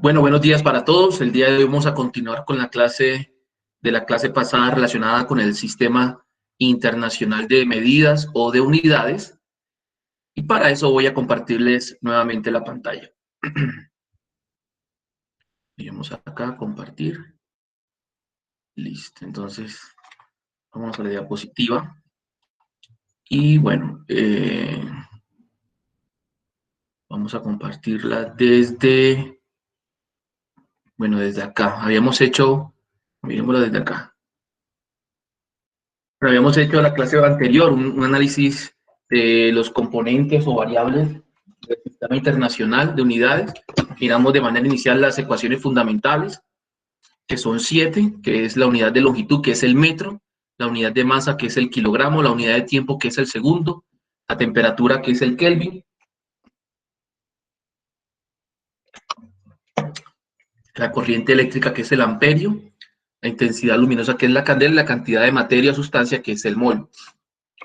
Bueno, buenos días para todos. El día de hoy vamos a continuar con la clase de la clase pasada relacionada con el Sistema Internacional de Medidas o de Unidades. Y para eso voy a compartirles nuevamente la pantalla. Vamos acá, compartir. Listo, entonces vamos a la diapositiva. Y bueno, vamos a compartirla desde acá. Miremosla desde acá. Habíamos hecho la clase anterior un análisis de los componentes o variables del Sistema Internacional de Unidades. Miramos de manera inicial las ecuaciones fundamentales, que son 7, que es la unidad de longitud, que es el metro, la unidad de masa, que es el kilogramo, la unidad de tiempo, que es el segundo, la temperatura, que es el Kelvin, la corriente eléctrica, que es el amperio, la intensidad luminosa, que es la candela, y la cantidad de materia o sustancia, que es el mol.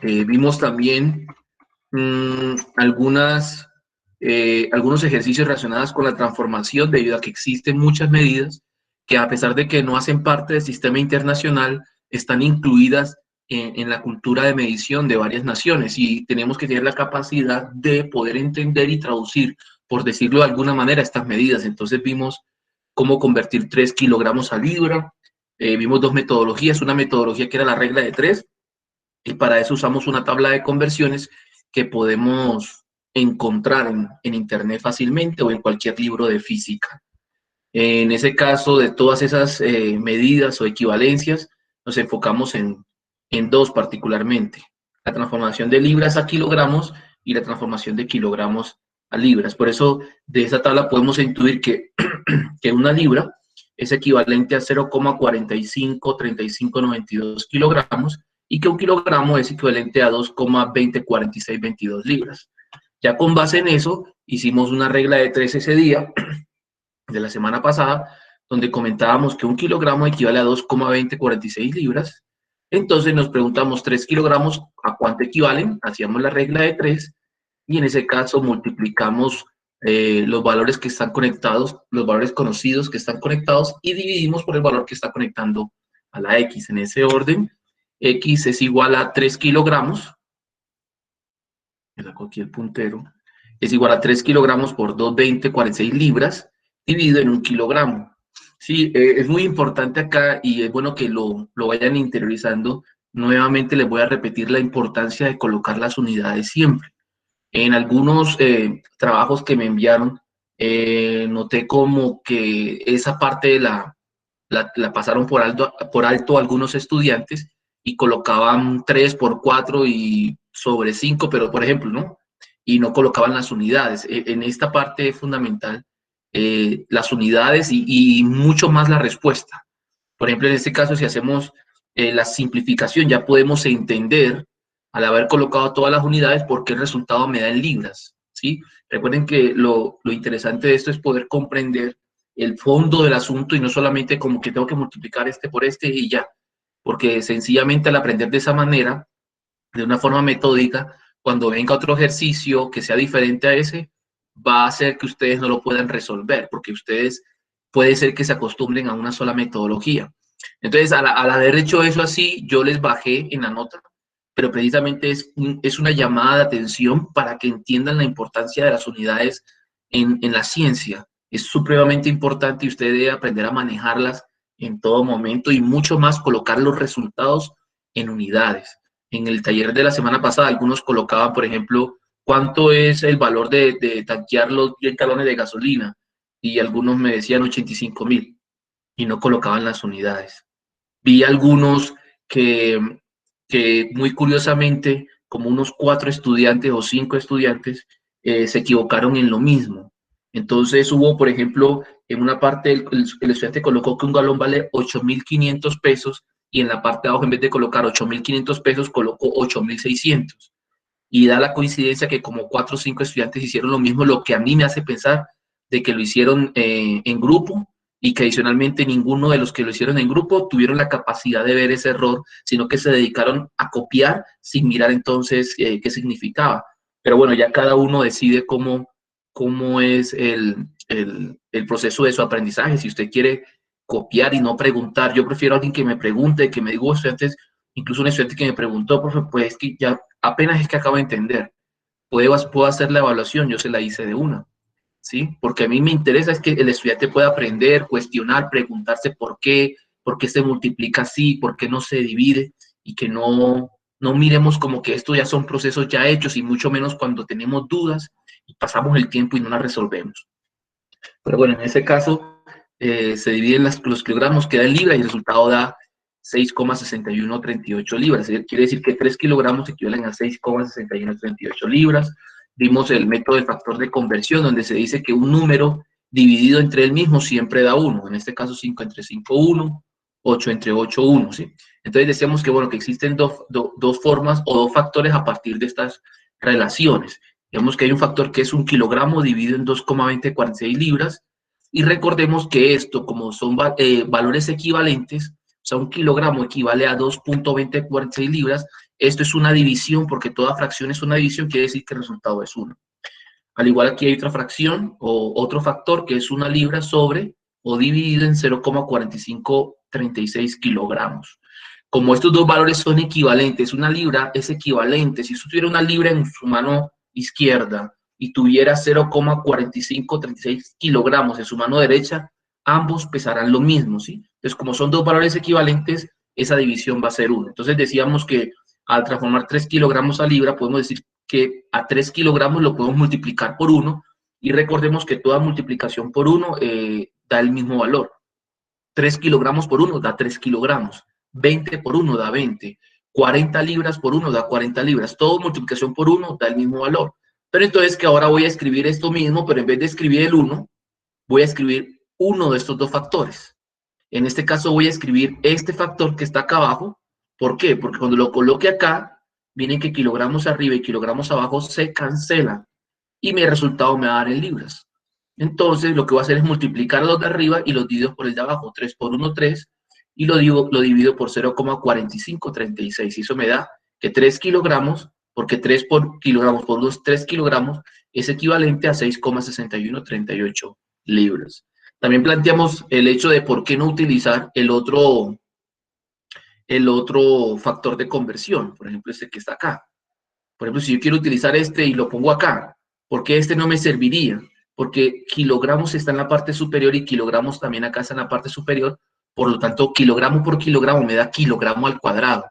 Vimos también algunos ejercicios relacionados con la transformación, debido a que existen muchas medidas que, a pesar de que no hacen parte del sistema internacional, están incluidas en la cultura de medición de varias naciones, y tenemos que tener la capacidad de poder entender y traducir, por decirlo de alguna manera, estas medidas. Entonces vimos cómo convertir 3 kilogramos a libra. Vimos dos metodologías, una metodología que era la regla de 3, y para eso usamos una tabla de conversiones que podemos encontrar en internet fácilmente o en cualquier libro de física. En ese caso, de todas esas medidas o equivalencias, nos enfocamos en dos particularmente: la transformación de libras a kilogramos y la transformación de kilogramos a libras. Por eso, de esa tabla podemos intuir que, que una libra es equivalente a 0,453592 kilogramos, y que un kilogramo es equivalente a 2,204622 libras. Ya con base en eso, hicimos una regla de 3 ese día, de la semana pasada, donde comentábamos que un kilogramo equivale a 2,2046 libras. Entonces nos preguntamos, 3 kilogramos, ¿a cuánto equivalen? Hacíamos la regla de 3, y en ese caso multiplicamos los valores que están conectados, los valores conocidos que están conectados, y dividimos por el valor que está conectando a la X. En ese orden, X es igual a 3 kilogramos, me saco aquí el puntero, es igual a 3 kilogramos por 2,2046 libras, dividido en un kilogramo. Sí, es muy importante acá, y es bueno que lo vayan interiorizando. Nuevamente les voy a repetir la importancia de colocar las unidades siempre. En algunos trabajos que me enviaron, noté como que esa parte la pasaron por alto algunos estudiantes, y colocaban 3 por 4 y sobre 5, pero por ejemplo, ¿no? Y no colocaban las unidades. En esta parte es fundamental las unidades y mucho más la respuesta. Por ejemplo, en este caso, si hacemos la simplificación, ya podemos entender, al haber colocado todas las unidades, por qué el resultado me da en libras, ¿sí? Recuerden que lo interesante de esto es poder comprender el fondo del asunto, y no solamente como que tengo que multiplicar este por este y ya, porque sencillamente al aprender de esa manera, de una forma metódica, cuando venga otro ejercicio que sea diferente a ese, va a hacer que ustedes no lo puedan resolver, porque ustedes puede ser que se acostumbren a una sola metodología. Entonces, al haber hecho eso así, yo les bajé en la nota, pero precisamente es una llamada de atención para que entiendan la importancia de las unidades en la ciencia. Es supremamente importante, y usted debe aprender a manejarlas en todo momento, y mucho más colocar los resultados en unidades. En el taller de la semana pasada, algunos colocaban, por ejemplo, cuánto es el valor de tanquear los 10 galones de gasolina, y algunos me decían 85,000, y no colocaban las unidades. Vi algunos que muy curiosamente, como unos 4 estudiantes o 5 estudiantes, se equivocaron en lo mismo. Entonces hubo, por ejemplo, en una parte el estudiante colocó que un galón vale 8.500 pesos, y en la parte de abajo, en vez de colocar 8.500 pesos, colocó 8.600. Y da la coincidencia que como 4 o 5 estudiantes hicieron lo mismo, lo que a mí me hace pensar de que lo hicieron en grupo, y que adicionalmente ninguno de los que lo hicieron en grupo tuvieron la capacidad de ver ese error, sino que se dedicaron a copiar sin mirar entonces qué significaba. Pero bueno, ya cada uno decide cómo cómo es el proceso de su aprendizaje. Si usted quiere copiar y no preguntar, yo prefiero a alguien que me pregunte, que me diga, estudiantes, incluso un estudiante que me preguntó, profe, pues es que ya apenas es que acabo de entender, puedo hacer la evaluación, yo se la hice de una, ¿sí? Porque a mí me interesa es que el estudiante pueda aprender, cuestionar, preguntarse por qué se multiplica así, por qué no se divide, y que no miremos como que esto ya son procesos ya hechos, y mucho menos cuando tenemos dudas y pasamos el tiempo y no las resolvemos. Pero bueno, en ese caso se dividen los kilogramos, queda en libra y el resultado da 6,6138 libras. Quiere decir que 3 kilogramos equivalen a 6,6138 libras. Vimos el método del factor de conversión, donde se dice que un número dividido entre el mismo siempre da 1. En este caso, 5 entre 5, 1. 8 entre 8, 1. ¿Sí? Entonces decíamos que, bueno, que existen dos formas o dos factores a partir de estas relaciones. Vemos que hay un factor que es un kilogramo dividido en 2,2046 libras. Y recordemos que esto, como son valores equivalentes, o sea, un kilogramo equivale a 2,2046 libras. Esto es una división, porque toda fracción es una división, quiere decir que el resultado es 1. Al igual, aquí hay otra fracción o otro factor que es una libra sobre o dividido en 0,4536 kilogramos. Como estos dos valores son equivalentes, una libra es equivalente. Si usted tuviera una libra en su mano izquierda y tuviera 0,4536 kilogramos en su mano derecha, ambos pesarán lo mismo, ¿sí? Entonces, como son dos valores equivalentes, esa división va a ser 1. Entonces, decíamos que al transformar 3 kilogramos a libra, podemos decir que a 3 kilogramos lo podemos multiplicar por 1, y recordemos que toda multiplicación por 1 da el mismo valor. 3 kilogramos por 1 da 3 kilogramos, 20 por 1 da 20, 40 libras por 1 da 40 libras, todo multiplicación por 1 da el mismo valor. Pero entonces que ahora voy a escribir esto mismo, pero en vez de escribir el 1, voy a escribir uno de estos dos factores. En este caso voy a escribir este factor que está acá abajo. ¿Por qué? Porque cuando lo coloque acá, miren que kilogramos arriba y kilogramos abajo se cancelan y mi resultado me va a dar en libras. Entonces lo que voy a hacer es multiplicar los de arriba y los divido por el de abajo. 3 por 1, 3, y lo divido por 0,4536. Y eso me da que 3 kilogramos, porque 3 por kilogramos por 2, 3 kilogramos, es equivalente a 6,6138 libras. También planteamos el hecho de por qué no utilizar el otro factor de conversión, por ejemplo, este que está acá. Por ejemplo, si yo quiero utilizar este y lo pongo acá, ¿por qué este no me serviría? Porque kilogramos está en la parte superior y kilogramos también acá está en la parte superior. Por lo tanto, kilogramo por kilogramo me da kilogramo al cuadrado.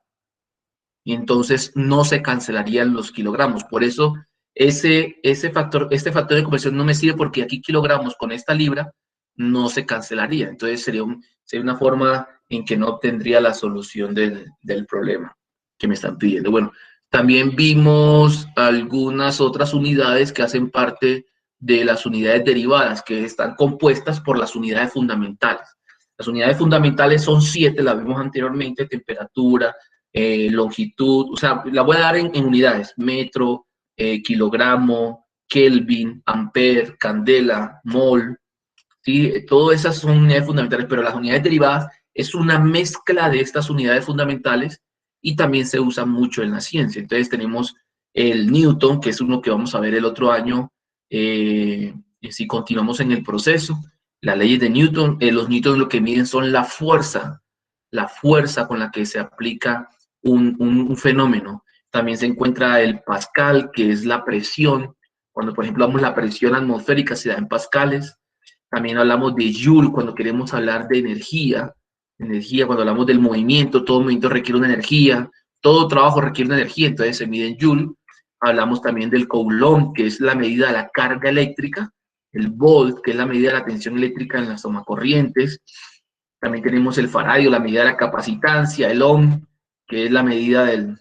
Y entonces no se cancelarían los kilogramos. Por eso este factor de conversión no me sirve, porque aquí kilogramos con esta libra no se cancelaría. Entonces sería una forma en que no obtendría la solución del problema que me están pidiendo. Bueno, también vimos algunas otras unidades que hacen parte de las unidades derivadas, que están compuestas por las unidades fundamentales. Las unidades fundamentales son 7, las vimos anteriormente: temperatura, longitud, o sea, la voy a dar en unidades: metro, kilogramo, Kelvin, ampere, candela, mol, ¿sí? Todas esas son unidades fundamentales, pero las unidades derivadas es una mezcla de estas unidades fundamentales y también se usa mucho en la ciencia. Entonces tenemos el Newton, que es uno que vamos a ver el otro año, si continuamos en el proceso. Las leyes de Newton, los Newton lo que miden son la fuerza con la que se aplica un fenómeno. También se encuentra el Pascal, que es la presión. Cuando, por ejemplo, hablamos de la presión atmosférica, se da en pascales. También hablamos de Joule cuando queremos hablar de energía. Cuando hablamos del movimiento, todo movimiento requiere una energía, todo trabajo requiere una energía, entonces se mide en Joule. Hablamos también del Coulomb, que es la medida de la carga eléctrica, el Volt, que es la medida de la tensión eléctrica en las tomacorrientes. También tenemos el Faraday, la medida de la capacitancia, el Ohm, que es la medida de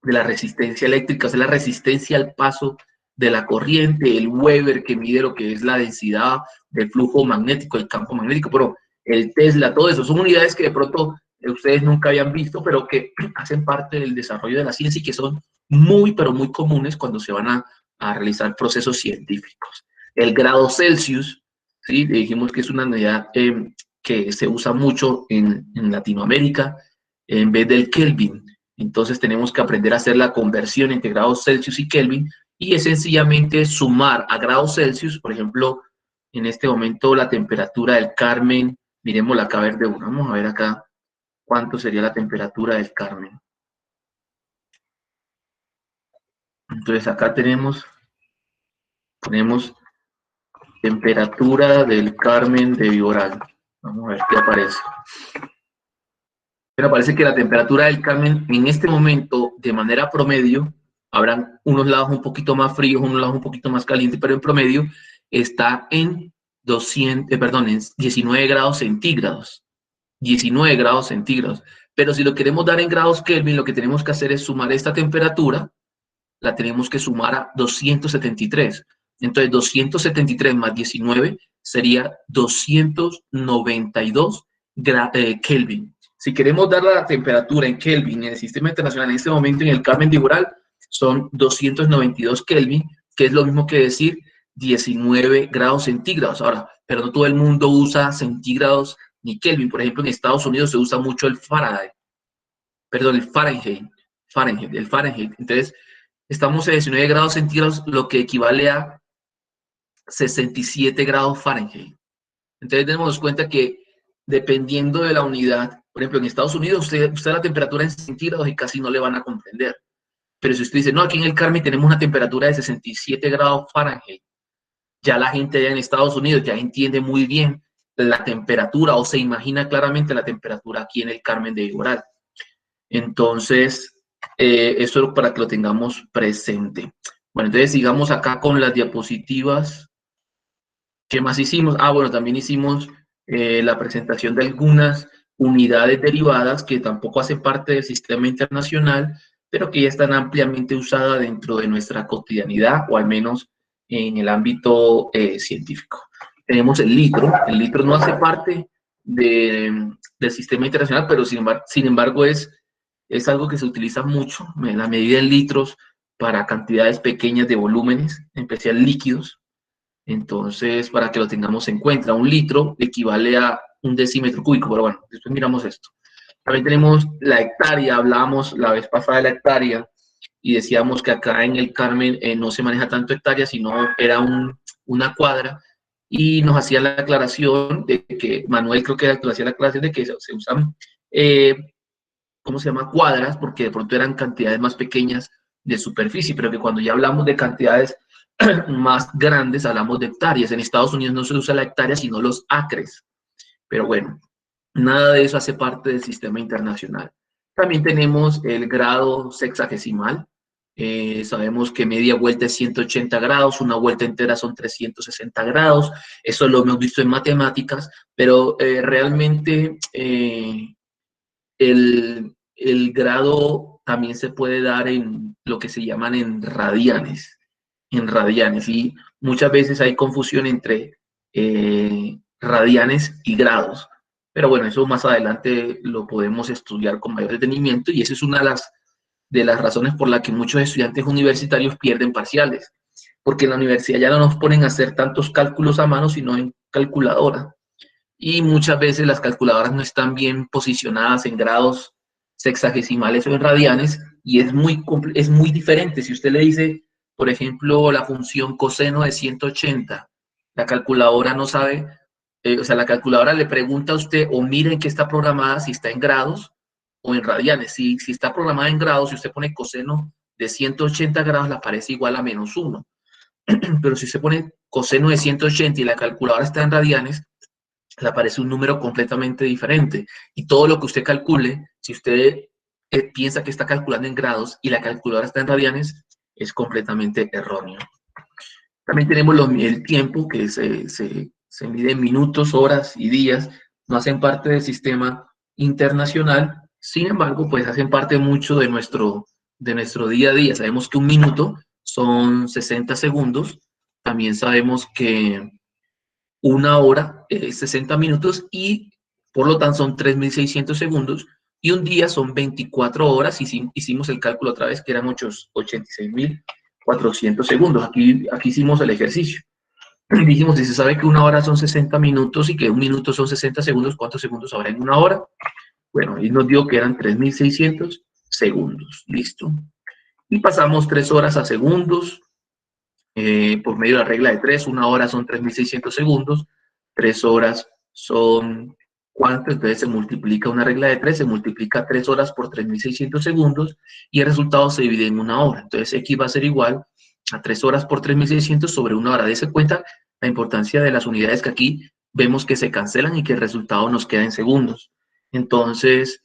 la resistencia eléctrica, o sea, la resistencia al paso de la corriente, el Weber, que mide lo que es la densidad del flujo magnético, el campo magnético, pero el Tesla, todo eso, son unidades que de pronto ustedes nunca habían visto, pero que hacen parte del desarrollo de la ciencia y que son muy, pero muy comunes cuando se van a realizar procesos científicos. El grado Celsius, ¿sí? Dijimos que es una unidad que se usa mucho en Latinoamérica en vez del Kelvin. Entonces tenemos que aprender a hacer la conversión entre grados Celsius y Kelvin, y es sencillamente sumar a grados Celsius. Por ejemplo, en este momento la temperatura del Carmen, miremosla acá a ver de una, vamos a ver acá cuánto sería la temperatura del Carmen. Entonces acá tenemos temperatura del Carmen de Viboral. Vamos a ver qué aparece. Pero parece que la temperatura del Carmen en este momento, de manera promedio, habrán unos lados un poquito más fríos, unos lados un poquito más calientes, pero en promedio está en 19 grados centígrados. 19 grados centígrados. Pero si lo queremos dar en grados Kelvin, lo que tenemos que hacer es sumar esta temperatura, la tenemos que sumar a 273. Entonces, 273 más 19 sería 292 Kelvin. Si queremos dar la temperatura en Kelvin en el sistema internacional en este momento en el Carmen de Viboral, son 292 Kelvin, que es lo mismo que decir 19 grados centígrados. Ahora, pero no todo el mundo usa centígrados ni Kelvin. Por ejemplo, en Estados Unidos se usa mucho el Fahrenheit. Entonces, estamos a 19 grados centígrados, lo que equivale a 67 grados Fahrenheit. Entonces, tenemos cuenta que dependiendo de la unidad, por ejemplo, en Estados Unidos, usted la temperatura en centígrados y casi no le van a comprender. Pero si usted dice, no, aquí en el Carmen tenemos una temperatura de 67 grados Fahrenheit, ya la gente allá en Estados Unidos ya entiende muy bien la temperatura o se imagina claramente la temperatura aquí en el Carmen de Viboral. Entonces, eso es para que lo tengamos presente. Bueno, entonces sigamos acá con las diapositivas. ¿Qué más hicimos? Ah, bueno, también hicimos la presentación de algunas unidades derivadas que tampoco hacen parte del sistema internacional, pero que ya están ampliamente usadas dentro de nuestra cotidianidad, o al menos en el ámbito científico. Tenemos el litro no hace parte del sistema internacional, pero sin embargo es algo que se utiliza mucho, en la medida en litros, para cantidades pequeñas de volúmenes, en especial líquidos. Entonces, para que lo tengamos en cuenta, un litro equivale a un decímetro cúbico, pero bueno, después miramos esto. También tenemos la hectárea, hablábamos la vez pasada de la hectárea y decíamos que acá en el Carmen no se maneja tanto hectárea, sino era una cuadra, y nos hacía la aclaración de que, Manuel creo que hacía la aclaración de que se usan, ¿cómo se llama? Cuadras, porque de pronto eran cantidades más pequeñas de superficie, pero que cuando ya hablamos de cantidades más grandes, hablamos de hectáreas. En Estados Unidos no se usa la hectárea, sino los acres. Pero bueno, nada de eso hace parte del sistema internacional. También tenemos el grado sexagesimal. Sabemos que media vuelta es 180 grados, una vuelta entera son 360 grados. Eso lo hemos visto en matemáticas, pero realmente el grado también se puede dar en lo que se llaman en radianes. Y muchas veces hay confusión entre radianes y grados, pero bueno, eso más adelante lo podemos estudiar con mayor detenimiento, y esa es una de las razones por las que muchos estudiantes universitarios pierden parciales, porque en la universidad ya no nos ponen a hacer tantos cálculos a mano, sino en calculadora, y muchas veces las calculadoras no están bien posicionadas en grados sexagesimales o en radianes, y es muy diferente. Si usted le dice, por ejemplo, la función coseno de 180, la calculadora no sabe, o sea, la calculadora le pregunta a usted, o mire en qué está programada, si está en grados o en radianes. Si está programada en grados, si usted pone coseno de 180 grados, le aparece igual a -1. Pero si usted pone coseno de 180 y la calculadora está en radianes, le aparece un número completamente diferente. Y todo lo que usted calcule, si usted piensa que está calculando en grados y la calculadora está en radianes, es completamente erróneo. También tenemos el tiempo, que se mide en minutos, horas y días. No hacen parte del sistema internacional, sin embargo, pues hacen parte mucho de nuestro día a día. Sabemos que un minuto son 60 segundos. También sabemos que una hora, 60 minutos, y por lo tanto son 3.600 segundos, y un día son 24 horas, y hicimos el cálculo otra vez, que eran 86.400 segundos. Aquí hicimos el ejercicio. Dijimos, si se sabe que una hora son 60 minutos y que un minuto son 60 segundos, ¿cuántos segundos habrá en una hora? Bueno, y nos dio que eran 3.600 segundos. Listo. Y pasamos 3 horas a segundos, por medio de la regla de 3. Una hora son 3.600 segundos, 3 horas son ¿cuánto? Entonces se multiplica una regla de 3, se multiplica 3 horas por 3.600 segundos y el resultado se divide en una hora. Entonces X va a ser igual a 3 horas por 3.600 sobre una hora. Dese cuenta la importancia de las unidades que aquí vemos que se cancelan y que el resultado nos queda en segundos. Entonces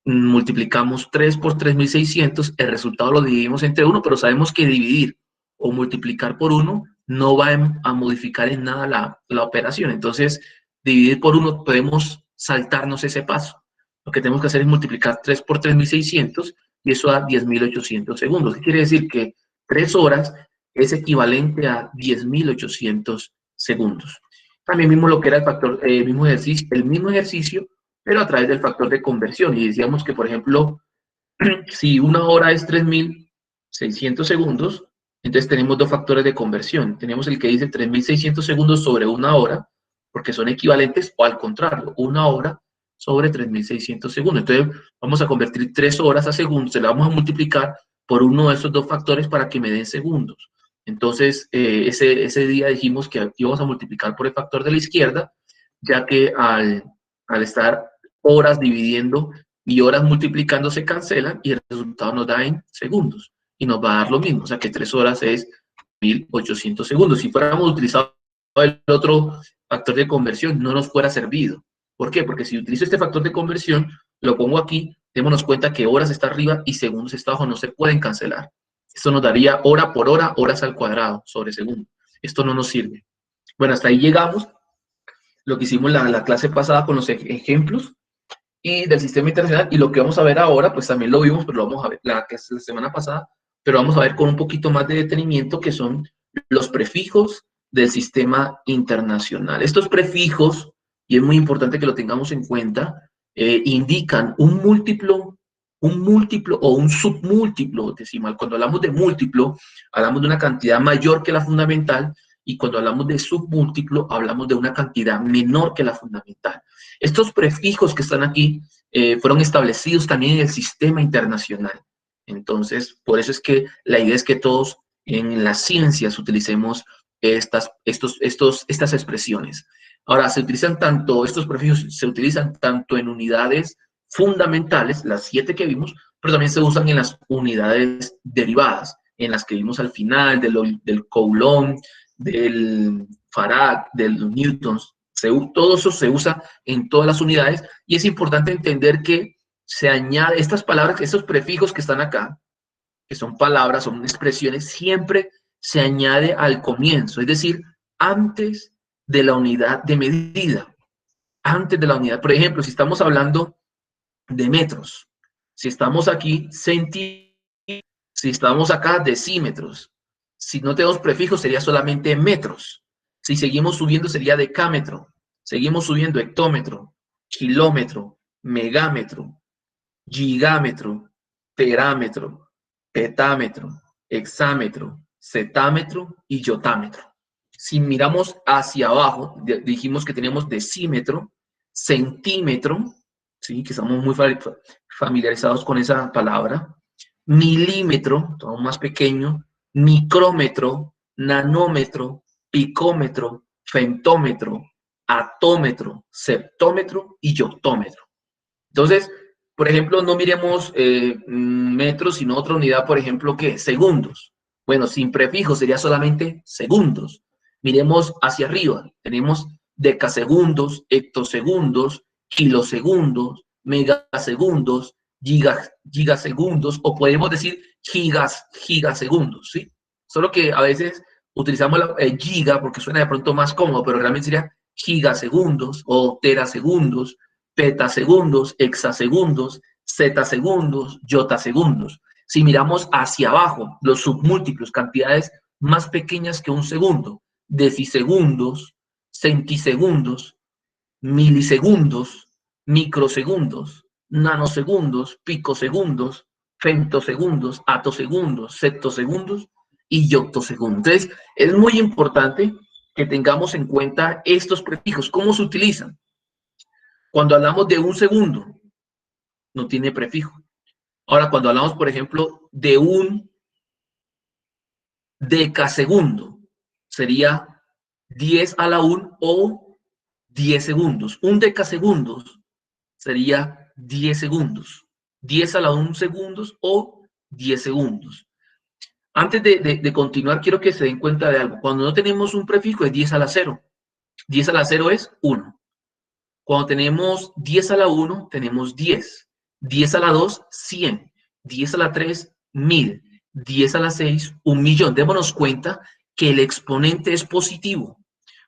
multiplicamos 3 por 3.600, el resultado lo dividimos entre 1, pero sabemos que dividir o multiplicar por 1 no va a modificar en nada la operación. Entonces, dividir por 1 podemos saltarnos ese paso. Lo que tenemos que hacer es multiplicar 3 por 3.600 y eso da 10.800 segundos. ¿Qué quiere decir? Que 3 horas es equivalente a 10.800 segundos. También mismo lo que era el factor, el mismo ejercicio, pero a través del factor de conversión. Y decíamos que, por ejemplo, si una hora es 3.600 segundos, entonces tenemos dos factores de conversión. Tenemos el que dice 3.600 segundos sobre una hora, porque son equivalentes, o al contrario, una hora sobre 3.600 segundos. Entonces vamos a convertir 3 horas a segundos, se la vamos a multiplicar por uno de esos dos factores para que me den segundos. Entonces, ese día dijimos que íbamos a multiplicar por el factor de la izquierda, ya que al estar horas dividiendo y horas multiplicando se cancelan y el resultado nos da en segundos y nos va a dar lo mismo, o sea que 3 horas es 1.800 segundos. Si fuéramos utilizado el otro factor de conversión, no nos fuera servido. ¿Por qué? Porque si utilizo este factor de conversión, lo pongo aquí, démonos cuenta que horas está arriba y segundos está abajo, no se pueden cancelar. Esto nos daría hora por hora, horas al cuadrado sobre segundo. Esto no nos sirve. Bueno, hasta ahí llegamos. Lo que hicimos la clase pasada con los ejemplos y del sistema internacional, y lo que vamos a ver ahora, pues también lo vimos, pero lo vamos a ver la semana pasada, pero vamos a ver con un poquito más de detenimiento, que son los prefijos del sistema internacional. Estos prefijos, y es muy importante que lo tengamos en cuenta, indican un múltiplo o un submúltiplo decimal. Cuando hablamos de múltiplo, hablamos de una cantidad mayor que la fundamental, y cuando hablamos de submúltiplo, hablamos de una cantidad menor que la fundamental. Estos prefijos que están aquí fueron establecidos también en el sistema internacional. Entonces, por eso es que la idea es que todos en las ciencias utilicemos estas expresiones. Ahora, estos prefijos se utilizan tanto en unidades fundamentales, las 7 que vimos, pero también se usan en las unidades derivadas, en las que vimos al final, del Coulomb, del Farad, del Newtons. Todo eso se usa en todas las unidades y es importante entender que se añade estas palabras, estos prefijos que están acá, que son palabras, son expresiones, siempre se añade al comienzo, es decir, antes de la unidad de medida, antes de la unidad. Por ejemplo, si estamos hablando de metros, si estamos aquí, centímetros, si estamos acá, decímetros. Si no tenemos prefijos, sería solamente metros. Si seguimos subiendo, sería decámetro. Seguimos subiendo, hectómetro, kilómetro, megámetro, gigámetro, terámetro, petámetro, hexámetro, cetámetro y yotámetro. Si miramos hacia abajo, dijimos que teníamos decímetro, centímetro, ¿sí? Que estamos muy familiarizados con esa palabra, milímetro, todo más pequeño, micrómetro, nanómetro, picómetro, femtómetro, atómetro, septómetro y yotómetro. Entonces, por ejemplo, no miremos metros, sino otra unidad, por ejemplo, ¿qué? Segundos. Bueno, sin prefijo sería solamente segundos. Miremos hacia arriba. Tenemos decasegundos, hectosegundos, kilosegundos, megasegundos, gigasegundos, o podemos decir gigasegundos, ¿sí? Solo que a veces utilizamos la giga porque suena de pronto más cómodo, pero realmente sería gigasegundos o terasegundos, petasegundos, hexasegundos, zetasegundos, yotasegundos. Si miramos hacia abajo, los submúltiplos, cantidades más pequeñas que un segundo, decisegundos, centisegundos, milisegundos, microsegundos, nanosegundos, picosegundos, femtosegundos, atosegundos, septosegundos y yoctosegundos. Entonces, es muy importante que tengamos en cuenta estos prefijos. ¿Cómo se utilizan? Cuando hablamos de un segundo, no tiene prefijo. Ahora, cuando hablamos, por ejemplo, de un decasegundo sería 10 a la 1 o 10 segundos. Un decasegundo sería 10 segundos. 10 a la 1 segundos o 10 segundos. Antes de continuar, quiero que se den cuenta de algo. Cuando no tenemos un prefijo es 10 a la 0. 10 a la 0 es 1. Cuando tenemos 10 a la 1, tenemos 10. 10 a la 2, 100. 10 a la 3, 1000. 10 a la 6, 1.000.000. Démonos cuenta que el exponente es positivo.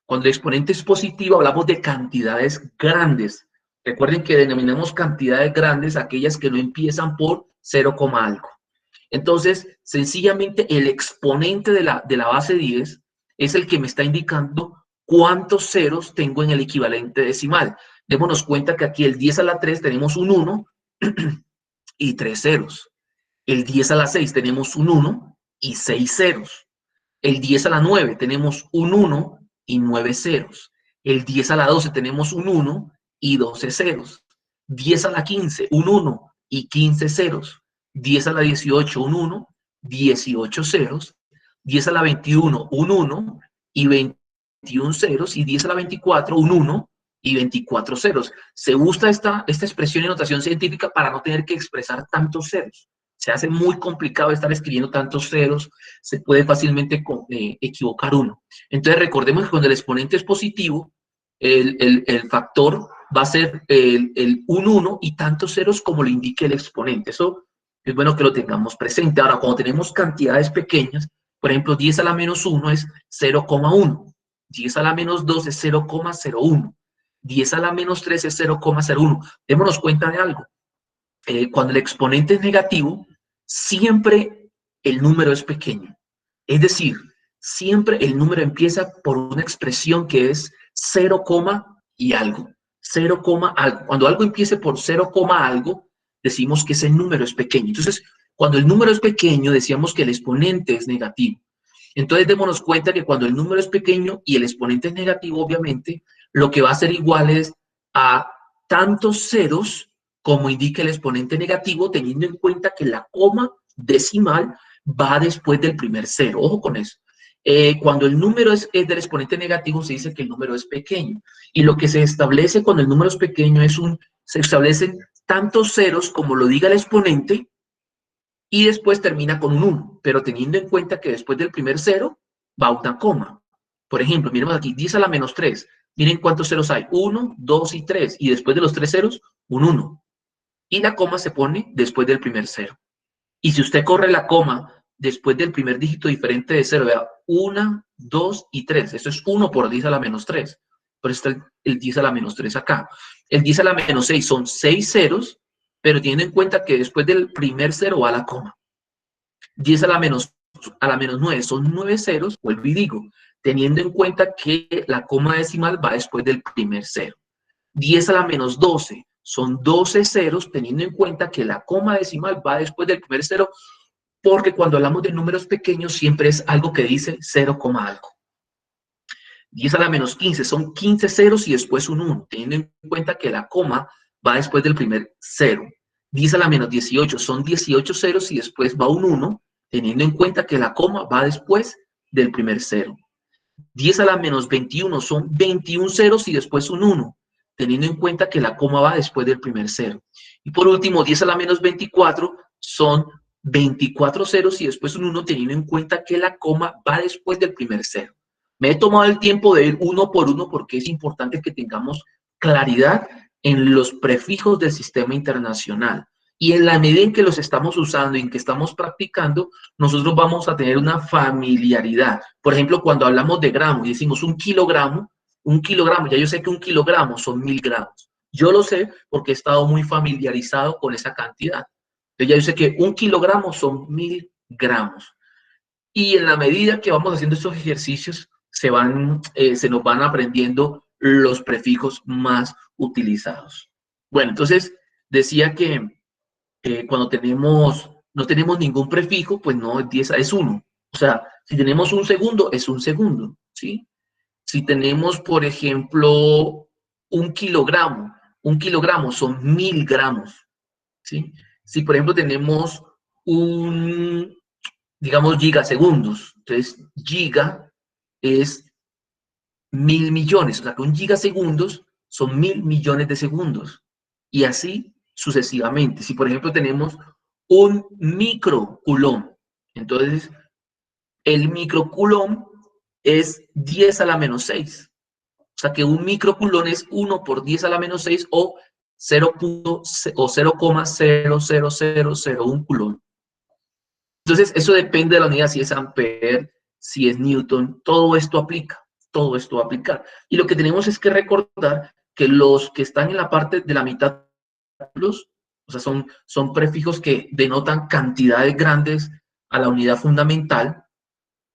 Cuando el exponente es positivo, hablamos de cantidades grandes. Recuerden que denominamos cantidades grandes aquellas que no empiezan por 0, algo. Entonces, sencillamente el exponente de la base 10 es el que me está indicando cuántos ceros tengo en el equivalente decimal. Démonos cuenta que aquí el 10 a la 3 tenemos un 1 y 3 ceros. El 10 a la 6 tenemos un 1 y 6 ceros. El 10 a la 9 tenemos un 1 y 9 ceros. El 10 a la 12 tenemos un 1 y 12 ceros. 10 a la 15, un 1 y 15 ceros. 10 a la 18, un 1, 18 ceros. 10 a la 21, un 1 y 21 ceros. Y 10 a la 24, un 1 y 24 ceros. Se usa esta expresión en notación científica para no tener que expresar tantos ceros. Se hace muy complicado estar escribiendo tantos ceros, se puede fácilmente equivocar uno. Entonces recordemos que cuando el exponente es positivo, el factor va a ser un 1 y tantos ceros como lo indique el exponente. Eso es bueno que lo tengamos presente. Ahora, cuando tenemos cantidades pequeñas, por ejemplo, 10 a la menos 1 es 0,1. 10 a la menos 2 es 0,01. 10 a la menos 3 es 0,01. Démonos cuenta de algo. Cuando el exponente es negativo, siempre el número es pequeño. Es decir, siempre el número empieza por una expresión que es 0, y algo. 0, algo. Cuando algo empiece por 0, algo, decimos que ese número es pequeño. Entonces, cuando el número es pequeño, decíamos que el exponente es negativo. Entonces, démonos cuenta que cuando el número es pequeño y el exponente es negativo, obviamente, lo que va a ser igual es a tantos ceros como indica el exponente negativo, teniendo en cuenta que la coma decimal va después del primer cero. Ojo con eso. Cuando el número es del exponente negativo, se dice que el número es pequeño. Y lo que se establece cuando el número es pequeño se establecen tantos ceros como lo diga el exponente y después termina con un 1, pero teniendo en cuenta que después del primer cero va una coma. Por ejemplo, miremos aquí, 10 a la menos 3. Miren cuántos ceros hay, 1, 2 y 3. Y después de los 3 ceros, un 1. Y la coma se pone después del primer cero. Y si usted corre la coma después del primer dígito diferente de 0, vea, 1, 2 y 3. Esto es 1 por 10 a la menos 3. Por eso está el 10 a la menos 3 acá. El 10 a la menos 6 son 6 ceros, pero teniendo en cuenta que después del primer cero va la coma. 10 a la menos 9 son 9 ceros, vuelvo y digo, teniendo en cuenta que la coma decimal va después del primer cero. 10 a la menos 12 son 12 ceros, teniendo en cuenta que la coma decimal va después del primer cero, porque cuando hablamos de números pequeños siempre es algo que dice 0, algo. 10 a la menos 15 son 15 ceros y después un 1, teniendo en cuenta que la coma va después del primer cero. 10 a la menos 18 son 18 ceros y después va un 1, teniendo en cuenta que la coma va después del primer cero. 10 a la menos 21 son 21 ceros y después un 1, teniendo en cuenta que la coma va después del primer cero. Y por último, 10 a la menos 24 son 24 ceros y después un 1, teniendo en cuenta que la coma va después del primer cero. Me he tomado el tiempo de ir uno por uno porque es importante que tengamos claridad en los prefijos del sistema internacional. Y en la medida en que los estamos usando y en que estamos practicando, nosotros vamos a tener una familiaridad. Por ejemplo, cuando hablamos de gramos y decimos un kilogramo, ya yo sé que un kilogramo son 1000 gramos. Yo lo sé porque he estado muy familiarizado con esa cantidad. Entonces ya yo sé que un kilogramo son 1000 gramos. Y en la medida que vamos haciendo estos ejercicios, se nos van aprendiendo los prefijos más utilizados. Bueno, entonces decía que cuando no tenemos ningún prefijo, pues no es 10, es 1. O sea, si tenemos un segundo, es un segundo, ¿sí? Si tenemos, por ejemplo, un kilogramo son 1000 gramos, ¿sí? Si, por ejemplo, tenemos un digamos, gigasegundos. Entonces, giga es 1000 millones. O sea, que un gigasegundos son 1000 millones de segundos. Y así sucesivamente. Si, por ejemplo, tenemos un microculón, entonces el microculón es 10 a la menos 6. O sea que un microculón es 1 por 10 a la menos 6 o 0,000001 culón. Entonces, eso depende de la unidad, si es ampere, si es newton, todo esto aplica, todo esto va a aplicar. Y lo que tenemos es que recordar que los que están en la parte de la mitad plus, o sea, son prefijos que denotan cantidades grandes a la unidad fundamental,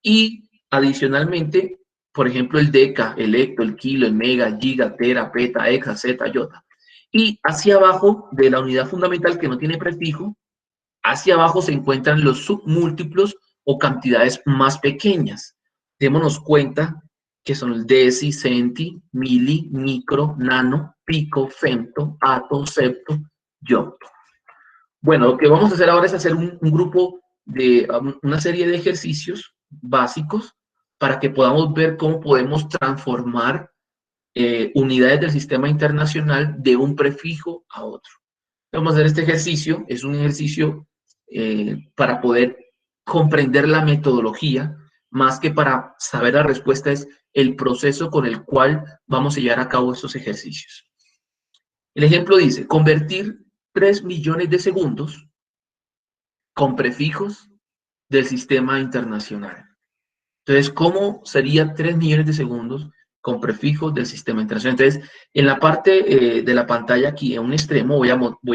y adicionalmente, por ejemplo, el deca, el hecto, el kilo, el mega, giga, tera, peta, hexa, zeta, iota. Y hacia abajo de la unidad fundamental que no tiene prefijo, hacia abajo se encuentran los submúltiplos o cantidades más pequeñas. Démonos cuenta que son el deci, centi, mili, micro, nano, pico, femto, ato, septo, yoto. Bueno, lo que vamos a hacer ahora es hacer un grupo de una serie de ejercicios básicos para que podamos ver cómo podemos transformar unidades del sistema internacional de un prefijo a otro. Vamos a hacer este ejercicio, es un ejercicio para poder comprender la metodología, más que para saber la respuesta, es el proceso con el cual vamos a llevar a cabo estos ejercicios. El ejemplo dice, convertir 3 millones de segundos con prefijos del sistema internacional. Entonces, ¿cómo sería 3 millones de segundos con prefijos del sistema internacional? Entonces, en la parte de la pantalla aquí, en un extremo, voy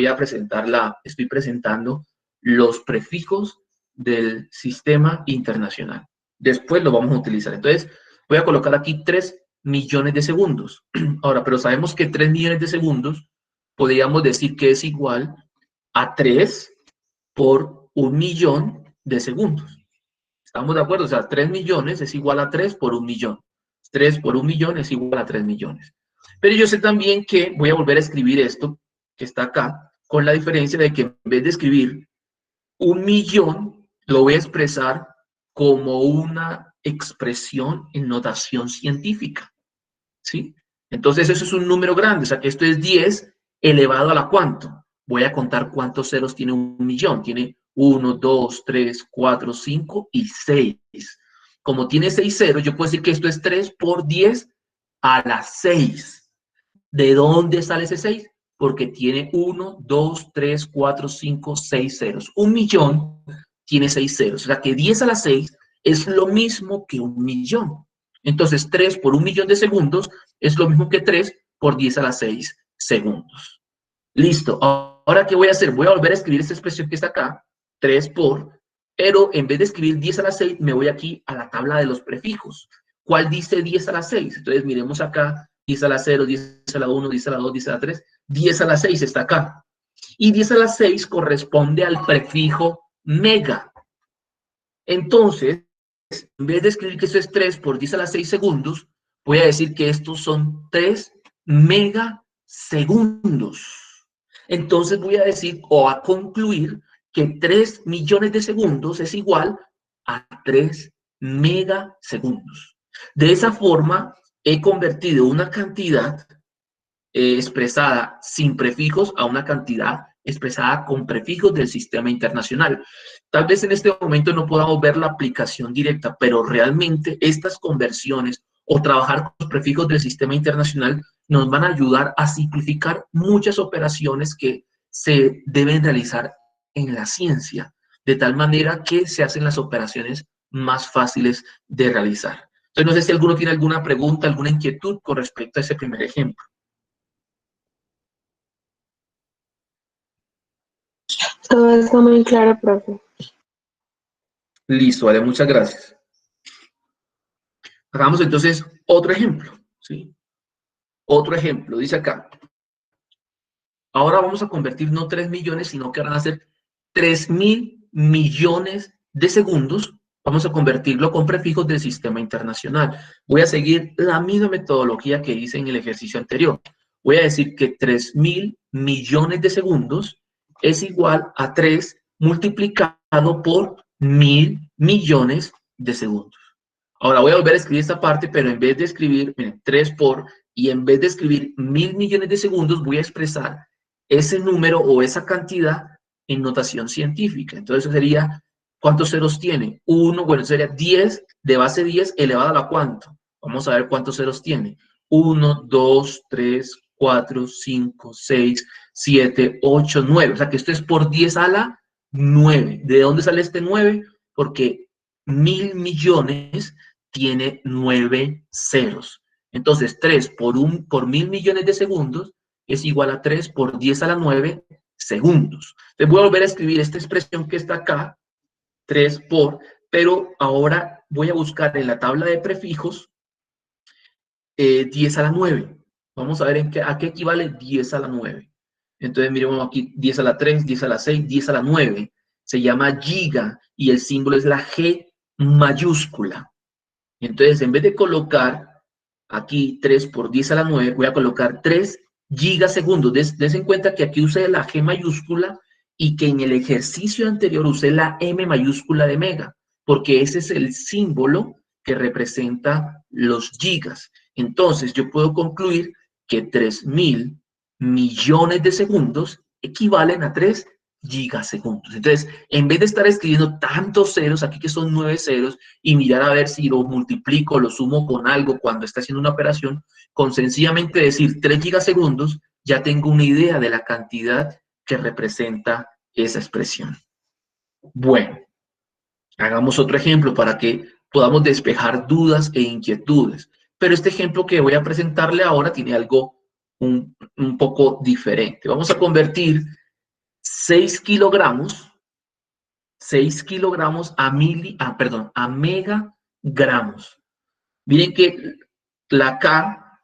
a estoy presentando los prefijos del sistema internacional. Después lo vamos a utilizar. Entonces, voy a colocar aquí 3 millones de segundos. Ahora, pero sabemos que 3 millones de segundos podríamos decir que es igual a 3 por 1 millón de segundos. ¿Estamos de acuerdo? O sea, 3 millones es igual a 3 por 1 millón. 3 por 1 millón es igual a 3 millones. Pero yo sé también que voy a volver a escribir esto, que está acá, con la diferencia de que en vez de escribir 1 millón, lo voy a expresar como una expresión en notación científica. ¿Sí? Entonces, eso es un número grande. O sea, que esto es 10 elevado a la ¿cuánto? Voy a contar cuántos ceros tiene 1 millón. Tiene 1, 2, 3, 4, 5 y 6. Como tiene 6 ceros, yo puedo decir que esto es 3 por 10 a la 6. ¿De dónde sale ese 6? Porque tiene 1, 2, 3, 4, 5, 6 ceros. 1 millón tiene 6 ceros. O sea que 10 a la 6 es lo mismo que 1 millón. Entonces, 3 por 1 millón de segundos es lo mismo que 3 por 10 a la 6 segundos. Listo. Ahora, ¿qué voy a hacer? Voy a volver a escribir esta expresión que está acá, 3 por, pero en vez de escribir 10 a la 6, me voy aquí a la tabla de los prefijos. ¿Cuál dice 10 a la 6? Entonces, miremos acá, 10 a la 0, 10 a la 1, 10 a la 2, 10 a la 3, 10 a la 6 está acá. Y 10 a la 6 corresponde al prefijo mega. Entonces, en vez de escribir que esto es 3 por 10 a la 6 segundos, voy a decir que estos son 3 megasegundos. Entonces voy a decir o a concluir que 3 millones de segundos es igual a 3 megasegundos. De esa forma, he convertido una cantidad expresada sin prefijos a una cantidad expresada con prefijos del sistema internacional. Tal vez en este momento no podamos ver la aplicación directa, pero realmente estas conversiones o trabajar con los prefijos del sistema internacional nos van a ayudar a simplificar muchas operaciones que se deben realizar en la ciencia, de tal manera que se hacen las operaciones más fáciles de realizar. Entonces, no sé si alguno tiene alguna pregunta, alguna inquietud con respecto a ese primer ejemplo. Todo está muy claro, profe. Listo, vale, muchas gracias. Hagamos entonces otro ejemplo, ¿sí? Otro ejemplo, dice acá. Ahora vamos a convertir no 3 millones, sino que van a ser 3.000 millones de segundos. Vamos a convertirlo con prefijos del sistema internacional. Voy a seguir la misma metodología que hice en el ejercicio anterior. Voy a decir que 3.000 millones de segundos es igual a 3 multiplicado por 1000 millones de segundos. Ahora voy a volver a escribir esta parte, pero en vez de escribir, miren, 3 por, y en vez de escribir 1000 millones de segundos, voy a expresar ese número o esa cantidad en notación científica. Entonces eso sería, ¿cuántos ceros tiene? 1, bueno, sería 10 de base 10 elevado a la cuánto. Vamos a ver cuántos ceros tiene. 1, 2, 3, 4, 5, 6, 7, 8, 9. O sea que esto es por 10 a la 9. ¿De dónde sale este 9? Porque 1000 millones tiene 9 ceros. Entonces, 3 por 1000 millones de segundos es igual a 3 por 10 a la 9 segundos. Entonces, voy a volver a escribir esta expresión que está acá, 3 por, pero ahora voy a buscar en la tabla de prefijos 10 a la 9. Vamos a ver a qué equivale 10 a la 9. Entonces, miremos aquí, 10 a la 3, 10 a la 6, 10 a la 9. Se llama giga y el símbolo es la G mayúscula. Entonces, en vez de colocar aquí 3 por 10 a la 9, voy a colocar 3 gigasegundos. Des en cuenta que aquí usé la G mayúscula y que en el ejercicio anterior usé la M mayúscula de mega, porque ese es el símbolo que representa los gigas. Entonces, yo puedo concluir que 3000 millones de segundos equivalen a 3 gigasegundos. Entonces, en vez de estar escribiendo tantos ceros, aquí que son 9 ceros, y mirar a ver si lo multiplico, lo sumo con algo cuando está haciendo una operación, con sencillamente decir 3 gigasegundos, ya tengo una idea de la cantidad que representa esa expresión. Bueno, hagamos otro ejemplo para que podamos despejar dudas e inquietudes. Pero este ejemplo que voy a presentarle ahora tiene algo un poco diferente. Vamos a convertir 6 kilogramos a megagramos. Miren que la K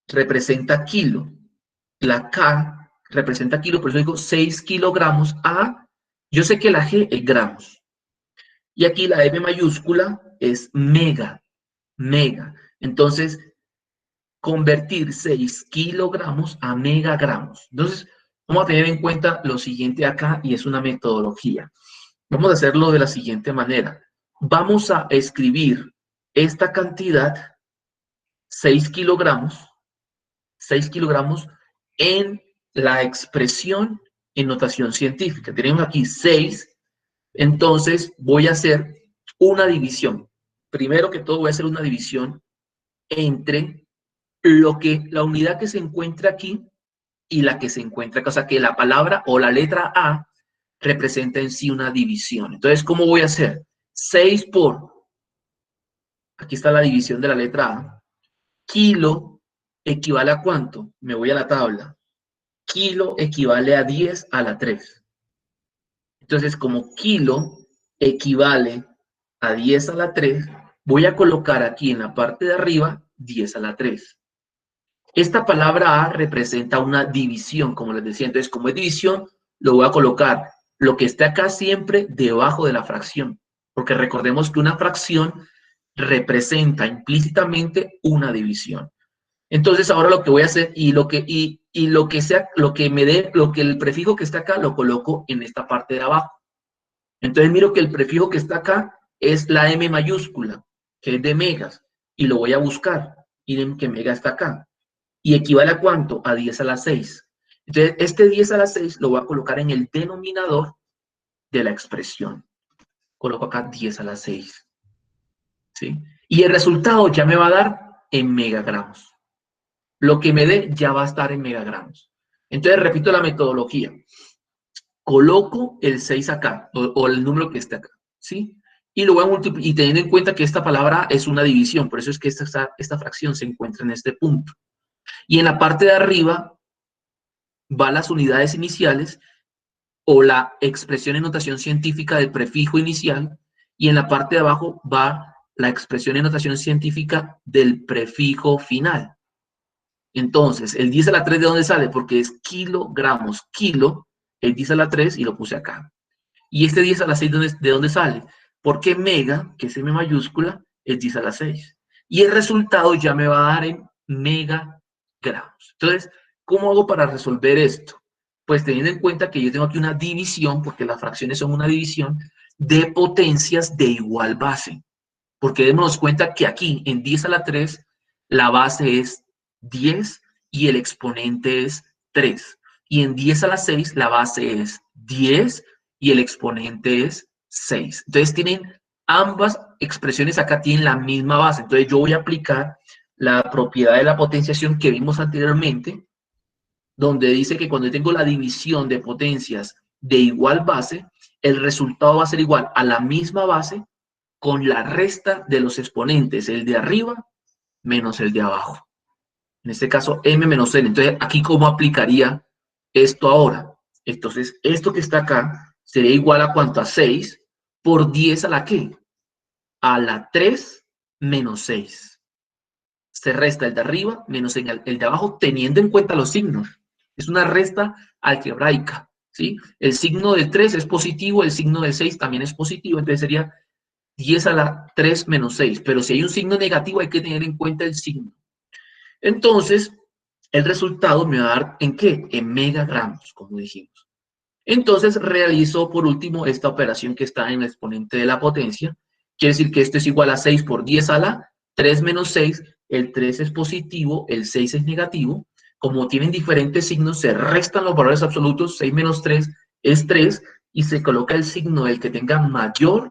representa kilo. La K representa kilo, por eso digo 6 kilogramos a, yo sé que la G es gramos. Y aquí la M mayúscula es mega. Entonces, convertir 6 kilogramos a megagramos. Entonces, vamos a tener en cuenta lo siguiente acá y es una metodología. Vamos a hacerlo de la siguiente manera. Vamos a escribir esta cantidad, 6 kilogramos, en la expresión en notación científica. Tenemos aquí 6, entonces voy a hacer una división. Primero que todo voy a hacer una división entre la unidad que se encuentra aquí y la que se encuentra acá. O sea, que la palabra o la letra A representa en sí una división. Entonces, ¿cómo voy a hacer? 6 por, aquí está la división de la letra A, kilo equivale a ¿cuánto? Me voy a la tabla. Kilo equivale a 10 a la 3. Entonces, como kilo equivale a 10 a la 3, voy a colocar aquí en la parte de arriba 10 a la 3. Esta palabra A representa una división, como les decía. Entonces, como es división, lo voy a colocar lo que esté acá siempre debajo de la fracción. Porque recordemos que una fracción representa implícitamente una división. Entonces, ahora lo que voy a hacer, lo que sea, lo que me dé, lo que el prefijo que está acá, lo coloco en esta parte de abajo. Entonces, miro que el prefijo que está acá es la M mayúscula, que es de megas, y lo voy a buscar. Miren que mega está acá. ¿Y equivale a cuánto? A 10 a la 6. Entonces, este 10 a la 6 lo voy a colocar en el denominador de la expresión. Coloco acá 10 a la 6. ¿Sí? Y el resultado ya me va a dar en megagramos. Lo que me dé ya va a estar en megagramos. Entonces, repito la metodología. Coloco el 6 acá, o el número que esté acá, ¿sí? Y lo voy a multiplicar, y teniendo en cuenta que esta palabra es una división, por eso es que esta fracción se encuentra en este punto. Y en la parte de arriba van las unidades iniciales o la expresión en notación científica del prefijo inicial, y en la parte de abajo va la expresión en notación científica del prefijo final. Entonces, el 10 a la 3, ¿de dónde sale? Porque es kilogramos. Kilo, el 10 a la 3 y lo puse acá. Y este 10 a la 6, ¿de dónde sale? Porque mega, que es M mayúscula, es 10 a la 6. Y el resultado ya me va a dar en megagramos. Entonces, ¿cómo hago para resolver esto? Pues teniendo en cuenta que yo tengo aquí una división, porque las fracciones son una división, de potencias de igual base. Porque démonos cuenta que aquí en 10 a la 3 la base es 10 y el exponente es 3. Y en 10 a la 6 la base es 10 y el exponente es 6. Entonces tienen ambas expresiones acá tienen la misma base. Entonces yo voy a aplicar la propiedad de la potenciación que vimos anteriormente, donde dice que cuando tengo la división de potencias de igual base, el resultado va a ser igual a la misma base con la resta de los exponentes, el de arriba menos el de abajo. En este caso, m menos n. Entonces, aquí, ¿cómo aplicaría esto ahora? Entonces, esto que está acá sería igual a ¿cuánto? A 6 por 10 a la ¿qué? A la 3 menos 6. Se resta el de arriba menos el de abajo, teniendo en cuenta los signos. Es una resta algebraica, ¿sí? El signo del 3 es positivo, el signo del 6 también es positivo, entonces sería 10 a la 3 menos 6. Pero si hay un signo negativo, hay que tener en cuenta el signo. Entonces, el resultado me va a dar ¿en qué? En megagramos, como dijimos. Entonces, realizo por último esta operación que está en el exponente de la potencia. Quiere decir que esto es igual a 6 por 10 a la 3 menos 6. El 3 es positivo, el 6 es negativo. Como tienen diferentes signos, se restan los valores absolutos. 6 menos 3 es 3 y se coloca el signo del que tenga mayor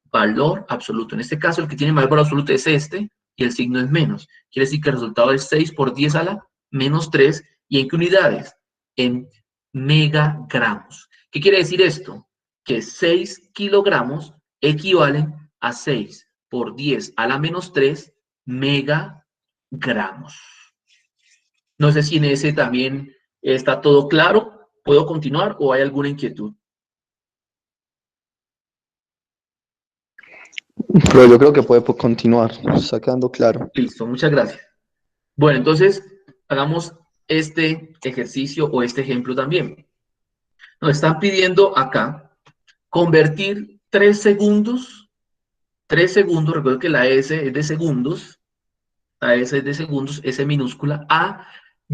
valor absoluto. En este caso, el que tiene mayor valor absoluto es este y el signo es menos. Quiere decir que el resultado es 6 por 10 a la menos 3. ¿Y en qué unidades? En megagramos. ¿Qué quiere decir esto? Que 6 kilogramos equivalen a 6 por 10 a la menos 3 megagramos. No sé si en ese también está todo claro. ¿Puedo continuar o hay alguna inquietud? Pero yo creo que puede continuar, está quedando claro. Listo, muchas gracias. Bueno, entonces hagamos este ejercicio o este ejemplo también. Nos están pidiendo acá convertir 3 segundos, recuerdo que la S es de segundos, la S es de segundos, S minúscula, a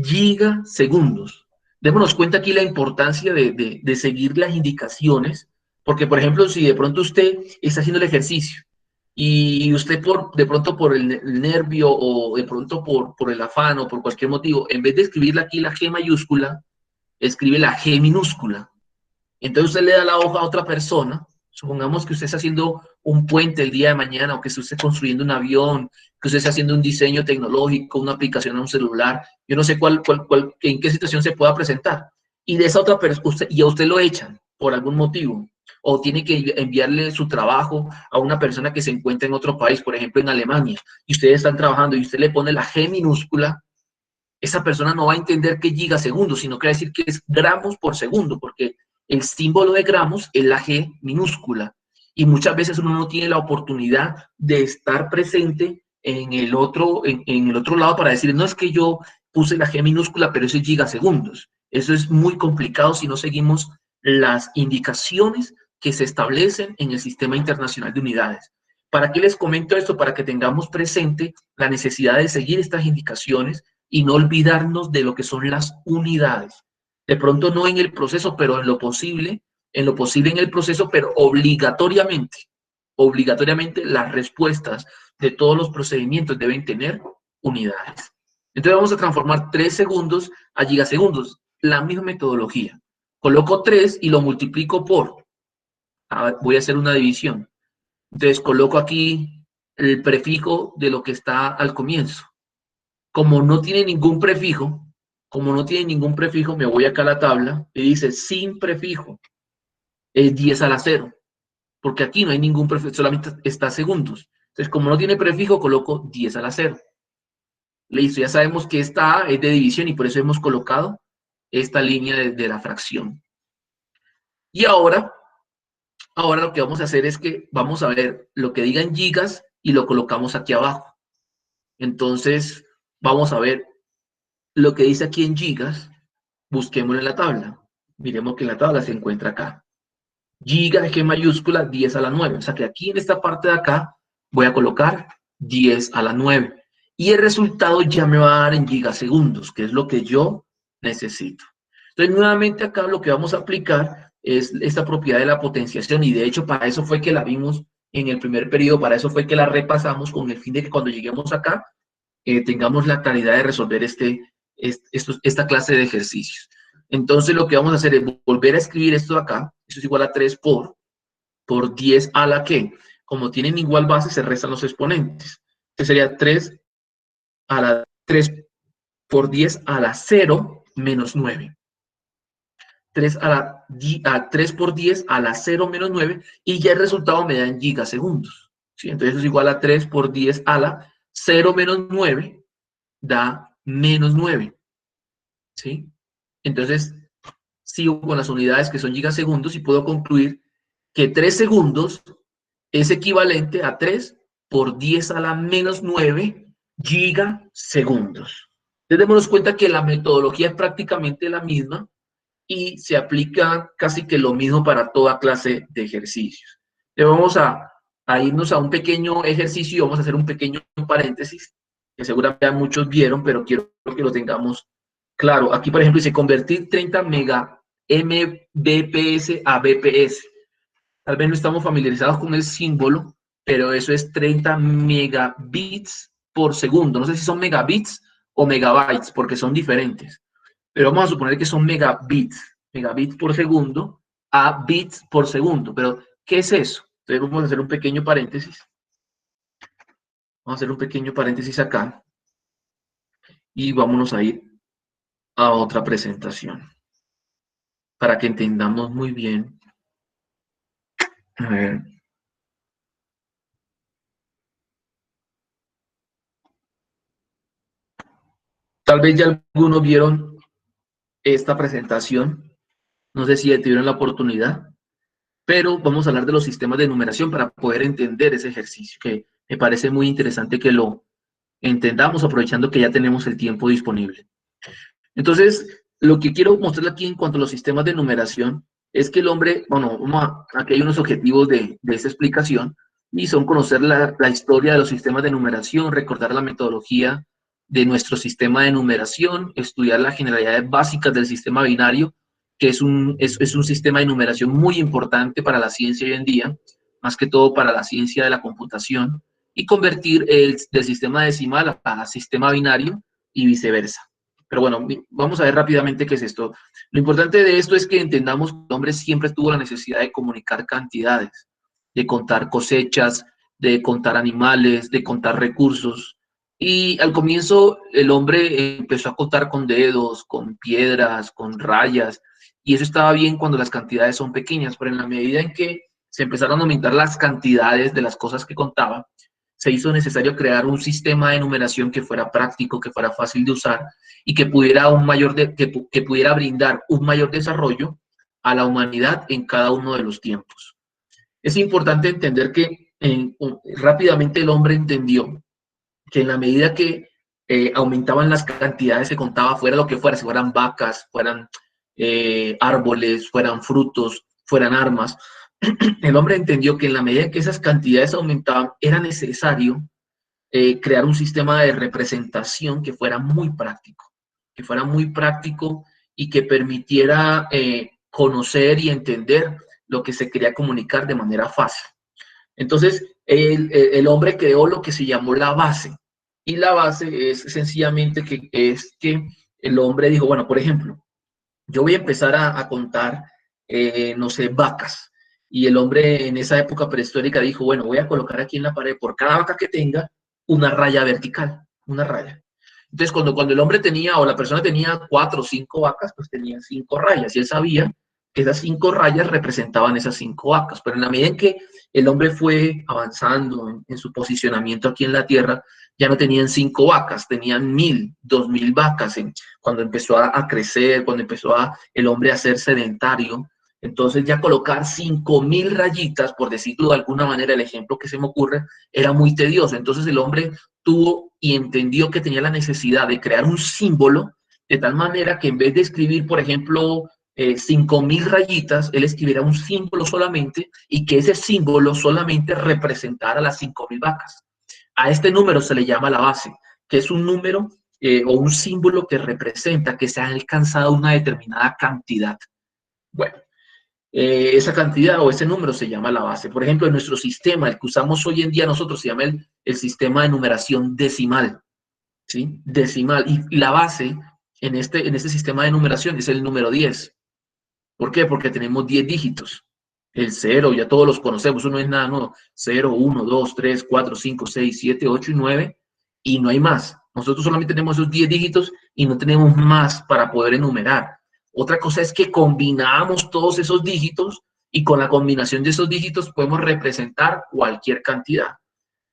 gigasegundos. Démonos cuenta aquí la importancia de seguir las indicaciones, porque por ejemplo, si de pronto usted está haciendo el ejercicio y usted de pronto por el nervio o de pronto por el afán o por cualquier motivo, en vez de escribirle aquí la G mayúscula, escribe la G minúscula. Entonces usted le da la hoja a otra persona, supongamos que usted está haciendo un puente el día de mañana o que usted esté construyendo un avión, que usted esté haciendo un diseño tecnológico, una aplicación a un celular, yo no sé en qué situación se pueda presentar. Y de esa otra persona, y a usted lo echan por algún motivo, o tiene que enviarle su trabajo a una persona que se encuentra en otro país, por ejemplo en Alemania, y ustedes están trabajando y usted le pone la G minúscula, esa persona no va a entender que gigasegundos, sino que va a decir que es gramos por segundo, porque el símbolo de gramos es la G minúscula. Y muchas veces uno no tiene la oportunidad de estar presente en el otro lado para decir, no es que yo puse la G minúscula, pero eso es gigasegundos. Eso es muy complicado si no seguimos las indicaciones que se establecen en el Sistema Internacional de Unidades. ¿Para qué les comento esto? Para que tengamos presente la necesidad de seguir estas indicaciones y no olvidarnos de lo que son las unidades. De pronto no en el proceso, pero en lo posible en el proceso, pero obligatoriamente las respuestas de todos los procedimientos deben tener unidades. Entonces vamos a transformar 3 segundos a gigasegundos, la misma metodología. Coloco 3 y lo multiplico por, voy a hacer una división. Entonces coloco aquí el prefijo de lo que está al comienzo. Como no tiene ningún prefijo, me voy acá a la tabla y dice sin prefijo. Es 10 a la 0, porque aquí no hay ningún prefijo, solamente está segundos. Entonces, como no tiene prefijo, coloco 10 a la 0. Listo, ya sabemos que esta A es de división y por eso hemos colocado esta línea de la fracción. Y ahora lo que vamos a hacer es que vamos a ver lo que diga en gigas y lo colocamos aquí abajo. Entonces, vamos a ver lo que dice aquí en gigas, busquémoslo en la tabla. Miremos que en la tabla se encuentra acá. Giga de G mayúscula 10 a la 9. O sea que aquí en esta parte de acá voy a colocar 10 a la 9. Y el resultado ya me va a dar en gigasegundos, que es lo que yo necesito. Entonces, nuevamente acá lo que vamos a aplicar es esta propiedad de la potenciación, y de hecho para eso fue que la vimos en el primer periodo, para eso fue que la repasamos con el fin de que cuando lleguemos acá tengamos la claridad de resolver esta clase de ejercicios. Entonces lo que vamos a hacer es volver a escribir esto de acá. Esto es igual a 3 por 10 a la que, como tienen igual base, se restan los exponentes. Entonces sería 3 por 10 a la 0 menos 9. 3 por 10 a la 0 menos 9, y ya el resultado me da en gigasegundos. ¿Sí? Entonces eso es igual a 3 por 10 a la 0 menos 9, da menos 9. ¿Sí? Entonces sigo con las unidades que son gigasegundos y puedo concluir que 3 segundos es equivalente a 3 por 10 a la menos 9 gigasegundos. Entonces démonos cuenta que la metodología es prácticamente la misma y se aplica casi que lo mismo para toda clase de ejercicios. Entonces vamos a irnos a un pequeño ejercicio y vamos a hacer un pequeño paréntesis que seguramente muchos vieron, pero quiero que lo tengamos claro. Aquí, por ejemplo, dice convertir 30 mega mbps a bps. Tal vez no estamos familiarizados con el símbolo, pero eso es 30 megabits por segundo. No sé si son megabits o megabytes, porque son diferentes. Pero vamos a suponer que son megabits por segundo a bits por segundo. Pero, ¿qué es eso? Entonces vamos a hacer un pequeño paréntesis. Vamos a hacer un pequeño paréntesis acá. Y vámonos a ir a otra presentación. Para que entendamos muy bien. A ver. Tal vez ya algunos vieron esta presentación. No sé si ya tuvieron la oportunidad. Pero vamos a hablar de los sistemas de numeración para poder entender ese ejercicio, que me parece muy interesante que lo entendamos aprovechando que ya tenemos el tiempo disponible. Entonces, lo que quiero mostrarle aquí en cuanto a los sistemas de numeración es que el hombre, bueno, aquí hay unos objetivos de esta explicación y son conocer la historia de los sistemas de numeración, recordar la metodología de nuestro sistema de numeración, estudiar las generalidades básicas del sistema binario, que es un sistema de numeración muy importante para la ciencia hoy en día, más que todo para la ciencia de la computación, y convertir del sistema decimal a sistema binario y viceversa. Pero bueno, vamos a ver rápidamente qué es esto. Lo importante de esto es que entendamos que el hombre siempre tuvo la necesidad de comunicar cantidades, de contar cosechas, de contar animales, de contar recursos. Y al comienzo el hombre empezó a contar con dedos, con piedras, con rayas, y eso estaba bien cuando las cantidades son pequeñas, pero en la medida en que se empezaron a aumentar las cantidades de las cosas que contaba, se hizo necesario crear un sistema de numeración que fuera práctico, que fuera fácil de usar y que pudiera, que pudiera brindar un mayor desarrollo a la humanidad en cada uno de los tiempos. Es importante entender que rápidamente el hombre entendió que en la medida que aumentaban las cantidades, se contaba fuera lo que fuera, si fueran vacas, fueran árboles, fueran frutos, fueran armas, el hombre entendió que en la medida que esas cantidades aumentaban, era necesario crear un sistema de representación que fuera muy práctico y que permitiera conocer y entender lo que se quería comunicar de manera fácil. Entonces, el hombre creó lo que se llamó la base, y la base es sencillamente que el hombre dijo, bueno, por ejemplo, yo voy a empezar a contar, no sé, vacas. Y el hombre en esa época prehistórica dijo, bueno, voy a colocar aquí en la pared, por cada vaca que tenga, una raya vertical, una raya. Entonces, cuando el hombre tenía, o la persona tenía 4 o 5 vacas, pues tenía 5 rayas. Y él sabía que esas 5 rayas representaban esas 5 vacas. Pero en la medida en que el hombre fue avanzando en su posicionamiento aquí en la Tierra, ya no tenían 5 vacas, tenían 1000, 2000 vacas. Cuando empezó a crecer, cuando empezó el hombre a ser sedentario, entonces ya colocar 5000 rayitas, por decirlo de alguna manera, el ejemplo que se me ocurre, era muy tedioso. Entonces el hombre tuvo y entendió que tenía la necesidad de crear un símbolo de tal manera que en vez de escribir, por ejemplo, 5000 rayitas, él escribiera un símbolo solamente y que ese símbolo solamente representara las 5000 vacas. A este número se le llama la base, que es un número o un símbolo que representa que se ha alcanzado una determinada cantidad. Bueno, esa cantidad o ese número se llama la base. Por ejemplo, en nuestro sistema, el que usamos hoy en día nosotros se llama el sistema de numeración decimal, ¿sí? Decimal. Y la base en este sistema de numeración es el número 10. ¿Por qué? Porque tenemos 10 dígitos. El 0, ya todos los conocemos, uno es nada nuevo. 0, 1, 2, 3, 4, 5, 6, 7, 8 y 9, y no hay más. Nosotros solamente tenemos esos 10 dígitos y no tenemos más para poder enumerar. Otra cosa es que combinamos todos esos dígitos y con la combinación de esos dígitos podemos representar cualquier cantidad.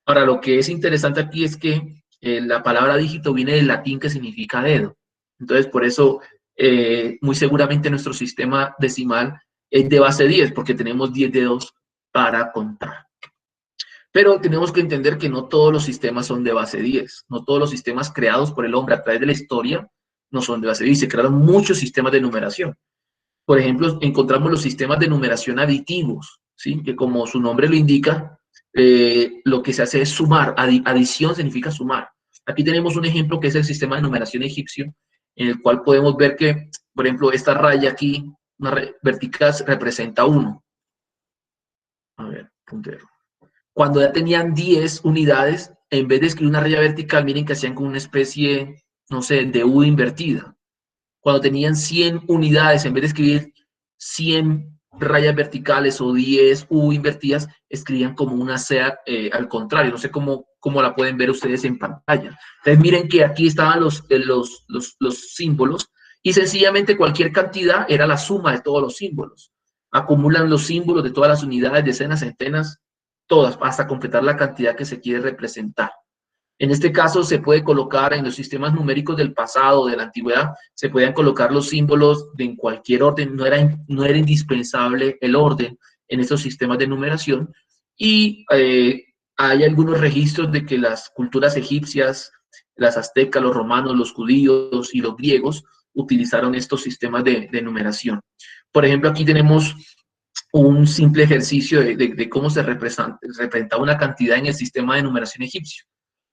Ahora, lo que es interesante aquí es que la palabra dígito viene del latín que significa dedo. Entonces, por eso, muy seguramente nuestro sistema decimal es de base 10, porque tenemos 10 dedos para contar. Pero tenemos que entender que no todos los sistemas son de base 10. No todos los sistemas creados por el hombre a través de la historia no son de base 10. Se crearon muchos sistemas de numeración. Por ejemplo, encontramos los sistemas de numeración aditivos, ¿sí? Que como su nombre lo indica, lo que se hace es sumar. Adición significa sumar. Aquí tenemos un ejemplo que es el sistema de numeración egipcio, en el cual podemos ver que, por ejemplo, esta raya aquí, una vertical, representa 1. A ver, puntero. Cuando ya tenían 10 unidades, en vez de escribir una raya vertical, miren que hacían como una especie, no sé, de U invertida. Cuando tenían 100 unidades, en vez de escribir 100 rayas verticales o 10 U invertidas, escribían como una C al contrario. No sé cómo la pueden ver ustedes en pantalla. Entonces miren que aquí estaban los símbolos y sencillamente cualquier cantidad era la suma de todos los símbolos. Acumulan los símbolos de todas las unidades, decenas, centenas, todas, hasta completar la cantidad que se quiere representar. En este caso se puede colocar en los sistemas numéricos del pasado, de la antigüedad, se podían colocar los símbolos en cualquier orden, no era indispensable el orden en estos sistemas de numeración, y hay algunos registros de que las culturas egipcias, las aztecas, los romanos, los judíos y los griegos utilizaron estos sistemas de numeración. Por ejemplo, aquí tenemos un simple ejercicio de cómo se representaba una cantidad en el sistema de numeración egipcio.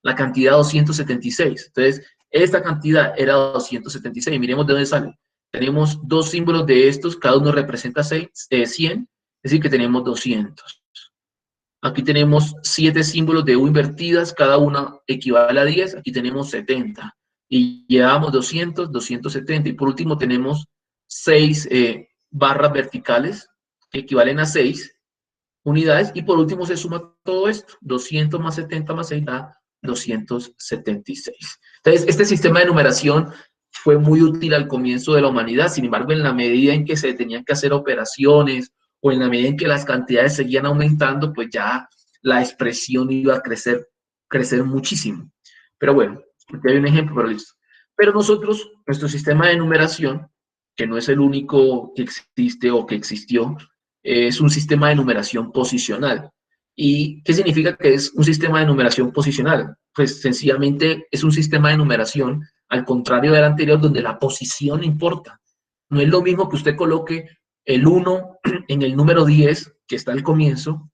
La cantidad 276. Entonces, esta cantidad era 276. Miremos de dónde sale. Tenemos dos símbolos de estos, cada uno representa 100, es decir, que tenemos 200. Aquí tenemos 7 símbolos de U invertidas, cada una equivale a 10, aquí tenemos 70. Y llevamos 200, 270. Y por último tenemos 6 barras verticales, que equivalen a 6 unidades. Y por último se suma todo esto, 200 más 70 más 6 da 276. Entonces, este sistema de numeración fue muy útil al comienzo de la humanidad. Sin embargo, en la medida en que se tenían que hacer operaciones o en la medida en que las cantidades seguían aumentando, pues ya la expresión iba a crecer muchísimo. Pero bueno, aquí hay un ejemplo, pero listo. Pero nosotros, nuestro sistema de numeración, que no es el único que existe o que existió, es un sistema de numeración posicional. ¿Y qué significa que es un sistema de numeración posicional? Pues sencillamente es un sistema de numeración al contrario del anterior, donde la posición importa. No es lo mismo que usted coloque el 1 en el número 10, que está al comienzo,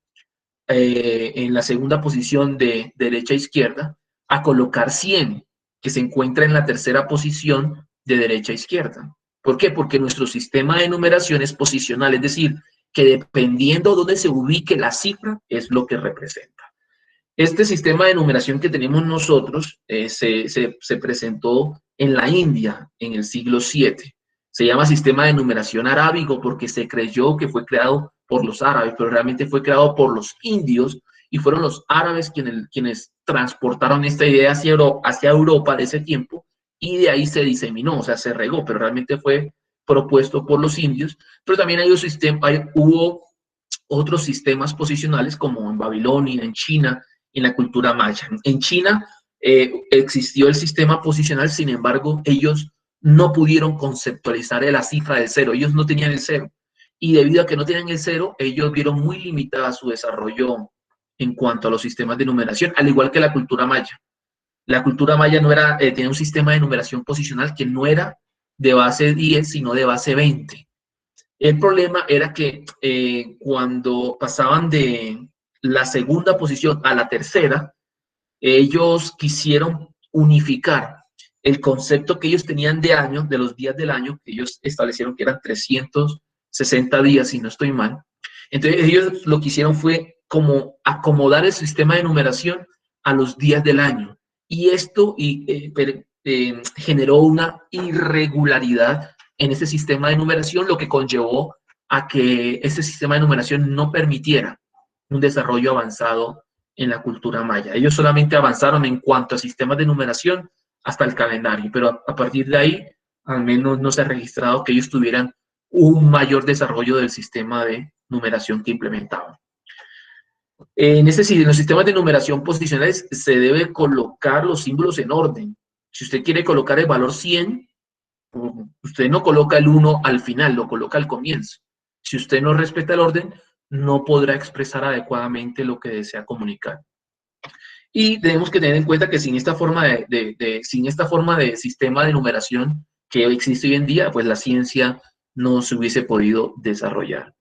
en la segunda posición de derecha a izquierda, a colocar 100, que se encuentra en la tercera posición de derecha a izquierda. ¿Por qué? Porque nuestro sistema de numeración es posicional, es decir, que dependiendo de dónde se ubique la cifra, es lo que representa. Este sistema de numeración que tenemos nosotros se presentó en la India en el siglo VII. Se llama sistema de numeración arábigo porque se creyó que fue creado por los árabes, pero realmente fue creado por los indios y fueron los árabes quienes transportaron esta idea hacia Europa de ese tiempo y de ahí se diseminó, o sea, se regó, pero realmente fue propuesto por los indios. Pero también hubo otros sistemas posicionales como en Babilonia, en China, en la cultura maya. En China existió el sistema posicional, sin embargo, ellos no pudieron conceptualizar la cifra del 0, ellos no tenían el 0. Y debido a que no tenían el 0, ellos vieron muy limitada su desarrollo en cuanto a los sistemas de numeración, al igual que la cultura maya. La cultura maya no era, tenía un sistema de numeración posicional que no era de base 10, sino de base 20. El problema era que cuando pasaban de la segunda posición a la tercera, ellos quisieron unificar el concepto que ellos tenían de año, de los días del año, que ellos establecieron que eran 60 días, si no estoy mal. Entonces ellos lo que hicieron fue como acomodar el sistema de numeración a los días del año. Y esto generó una irregularidad en ese sistema de numeración, lo que conllevó a que ese sistema de numeración no permitiera un desarrollo avanzado en la cultura maya. Ellos solamente avanzaron en cuanto a sistemas de numeración hasta el calendario, pero a partir de ahí, al menos no se ha registrado que ellos tuvieran un mayor desarrollo del sistema de numeración que implementaban. En los sistemas de numeración posicionales se debe colocar los símbolos en orden. Si usted quiere colocar el valor 100, usted no coloca el 1 al final, lo coloca al comienzo. Si usted no respeta el orden, no podrá expresar adecuadamente lo que desea comunicar. Y tenemos que tener en cuenta que sin esta forma de sistema de numeración que existe hoy en día, pues la ciencia no se hubiese podido desarrollar.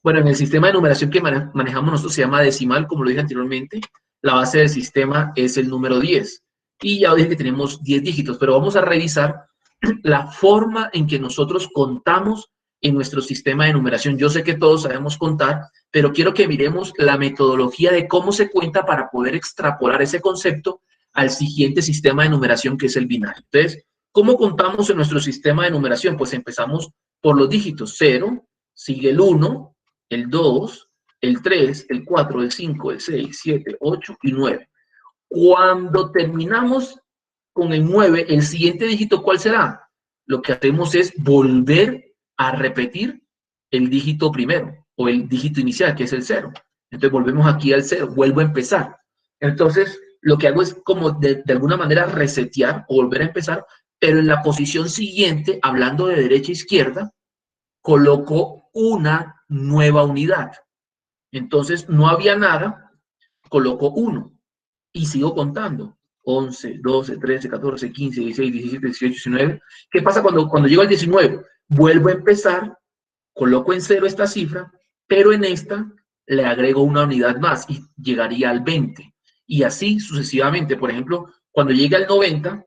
Bueno, en el sistema de numeración que manejamos nosotros se llama decimal, como lo dije anteriormente. La base del sistema es el número 10. Y ya dije que tenemos 10 dígitos, pero vamos a revisar la forma en que nosotros contamos en nuestro sistema de numeración. Yo sé que todos sabemos contar, pero quiero que miremos la metodología de cómo se cuenta para poder extrapolar ese concepto al siguiente sistema de numeración, que es el binario. Entonces, ¿cómo contamos en nuestro sistema de numeración? Pues empezamos por los dígitos 0, sigue el 1, el 2, el 3, el 4, el 5, el 6, 7, 8 y 9. Cuando terminamos con el 9, el siguiente dígito, ¿cuál será? Lo que hacemos es volver a repetir el dígito primero o el dígito inicial, que es el 0. Entonces volvemos aquí al 0, vuelvo a empezar. Entonces lo que hago es como de alguna manera resetear o volver a empezar, pero en la posición siguiente, hablando de derecha a izquierda, coloco una nueva unidad. Entonces no había nada, coloco 1 y sigo contando. 11, 12, 13, 14, 15, 16, 17, 18, 19. ¿Qué pasa cuando llego al 19? Vuelvo a empezar, coloco en 0 esta cifra, pero en esta le agrego una unidad más y llegaría al 20. Y así sucesivamente. Por ejemplo, cuando llegue al 90,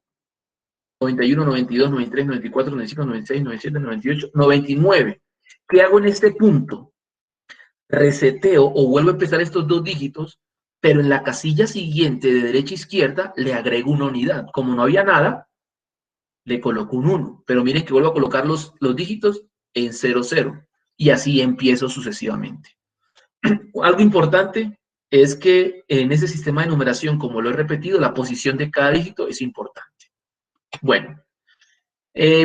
91, 92, 93, 94, 95, 96, 97, 98, 99. ¿Qué hago en este punto? Reseteo o vuelvo a empezar estos dos dígitos, pero en la casilla siguiente de derecha a izquierda le agrego una unidad. Como no había nada, le coloco un 1. Pero miren que vuelvo a colocar los dígitos en 0, 0. Y así empiezo sucesivamente. Algo importante es que en ese sistema de numeración, como lo he repetido, la posición de cada dígito es importante. Bueno,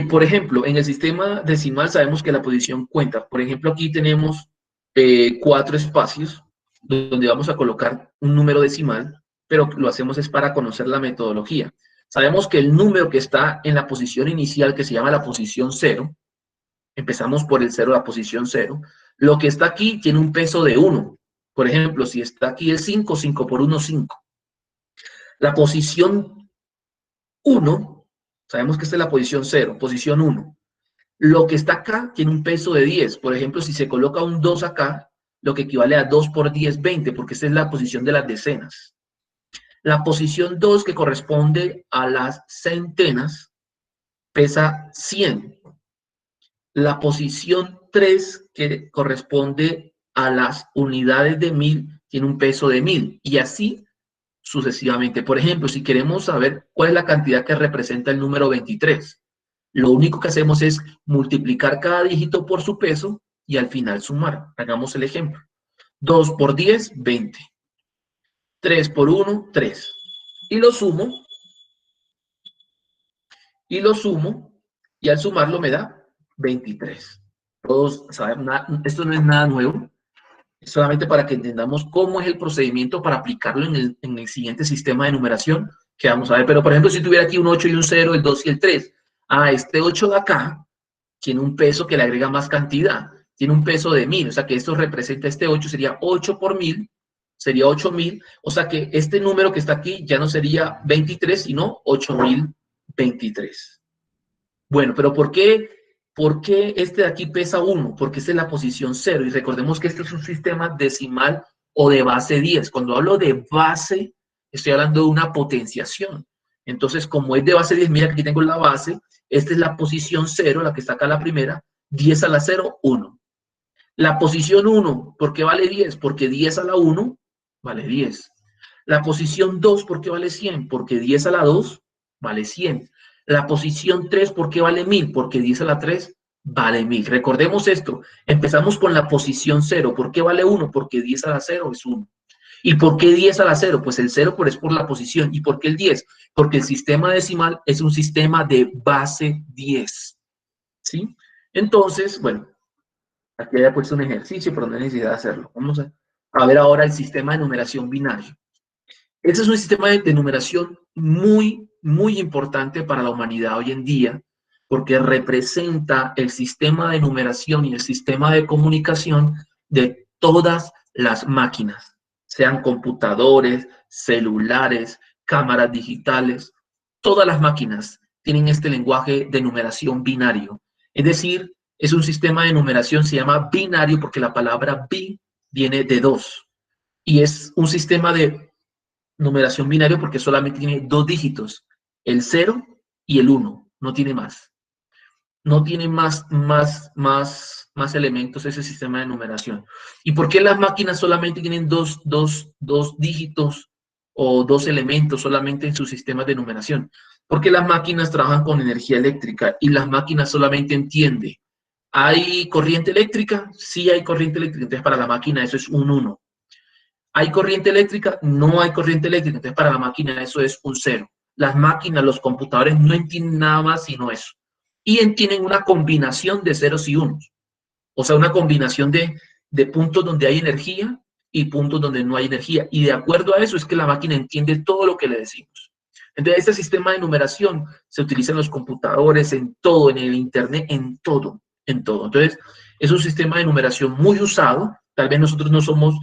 por ejemplo, en el sistema decimal sabemos que la posición cuenta. Por ejemplo, aquí tenemos 4 espacios donde vamos a colocar un número decimal, pero lo hacemos es para conocer la metodología. Sabemos que el número que está en la posición inicial, que se llama la posición 0, empezamos por el 0, la posición 0, lo que está aquí tiene un peso de 1. Por ejemplo, si está aquí el 5, 5 por 1, 5. La posición 1, sabemos que esta es la posición 0, posición 1. Lo que está acá tiene un peso de 10. Por ejemplo, si se coloca un 2 acá, lo que equivale a 2 por 10, 20, porque esta es la posición de las decenas. La posición 2, que corresponde a las centenas, pesa 100. La posición 3, que corresponde a las unidades de 1000, tiene un peso de 1000. Y así sucesivamente. Por ejemplo, si queremos saber cuál es la cantidad que representa el número 23, lo único que hacemos es multiplicar cada dígito por su peso y al final sumar. Hagamos el ejemplo. 2 por 10, 20. 3 por 1, 3. Y lo sumo. Y al sumarlo me da 23. Todos saben, esto no es nada nuevo. Es solamente para que entendamos cómo es el procedimiento para aplicarlo en el siguiente sistema de numeración que vamos a ver. Pero, por ejemplo, si tuviera aquí un 8 y un 0, el 2 y el 3. Este 8 de acá tiene un peso que le agrega más cantidad. Tiene un peso de 1000. O sea que esto representa, este 8 sería 8 por 1000. Sería 8000. O sea que este número que está aquí ya no sería 23, sino 8023. Bueno, pero ¿por qué este de aquí pesa 1? Porque esta es la posición 0. Y recordemos que este es un sistema decimal o de base 10. Cuando hablo de base, estoy hablando de una potenciación. Entonces, como es de base 10, mira que aquí tengo la base. Esta es la posición 0, la que está acá la primera. 10 a la 0, 1. La posición 1, ¿por qué vale 10? Porque 10 a la 1 vale 10. La posición 2, ¿por qué vale 100? Porque 10 a la 2 vale 100. La posición 3, ¿por qué vale 1000? Porque 10 a la 3 vale 1000. Recordemos esto. Empezamos con la posición 0. ¿Por qué vale 1? Porque 10 a la 0 es 1. ¿Y por qué 10 a la 0? Pues el 0 es por la posición. ¿Y por qué el 10? Porque el sistema decimal es un sistema de base 10. ¿Sí? Entonces, bueno, aquí había puesto un ejercicio, pero no hay necesidad de hacerlo. Vamos a ver ahora el sistema de numeración binario. Este es un sistema de numeración muy importante para la humanidad hoy en día, porque representa el sistema de numeración y el sistema de comunicación de todas las máquinas, sean computadores, celulares, cámaras digitales. Todas las máquinas tienen este lenguaje de numeración binario. Es decir, es un sistema de numeración, se llama binario porque la palabra bi viene de 2. Y es un sistema de numeración binario porque solamente tiene 2 dígitos, el 0 y el 1, no tiene más. No tiene más elementos ese sistema de numeración. ¿Y por qué las máquinas solamente tienen dos dígitos o 2 elementos solamente en sus sistemas de numeración? Porque las máquinas trabajan con energía eléctrica y las máquinas solamente entienden. ¿Hay corriente eléctrica? Sí hay corriente eléctrica, entonces para la máquina eso es un 1. ¿Hay corriente eléctrica? No hay corriente eléctrica, entonces para la máquina eso es un 0. Las máquinas, los computadores no entienden nada más sino eso. Y entienden una combinación de ceros y unos. O sea, una combinación de puntos donde hay energía y puntos donde no hay energía. Y de acuerdo a eso es que la máquina entiende todo lo que le decimos. Entonces, este sistema de numeración se utiliza en los computadores, en todo, en el internet, en todo, en todo. Entonces, es un sistema de numeración muy usado. Tal vez nosotros no somos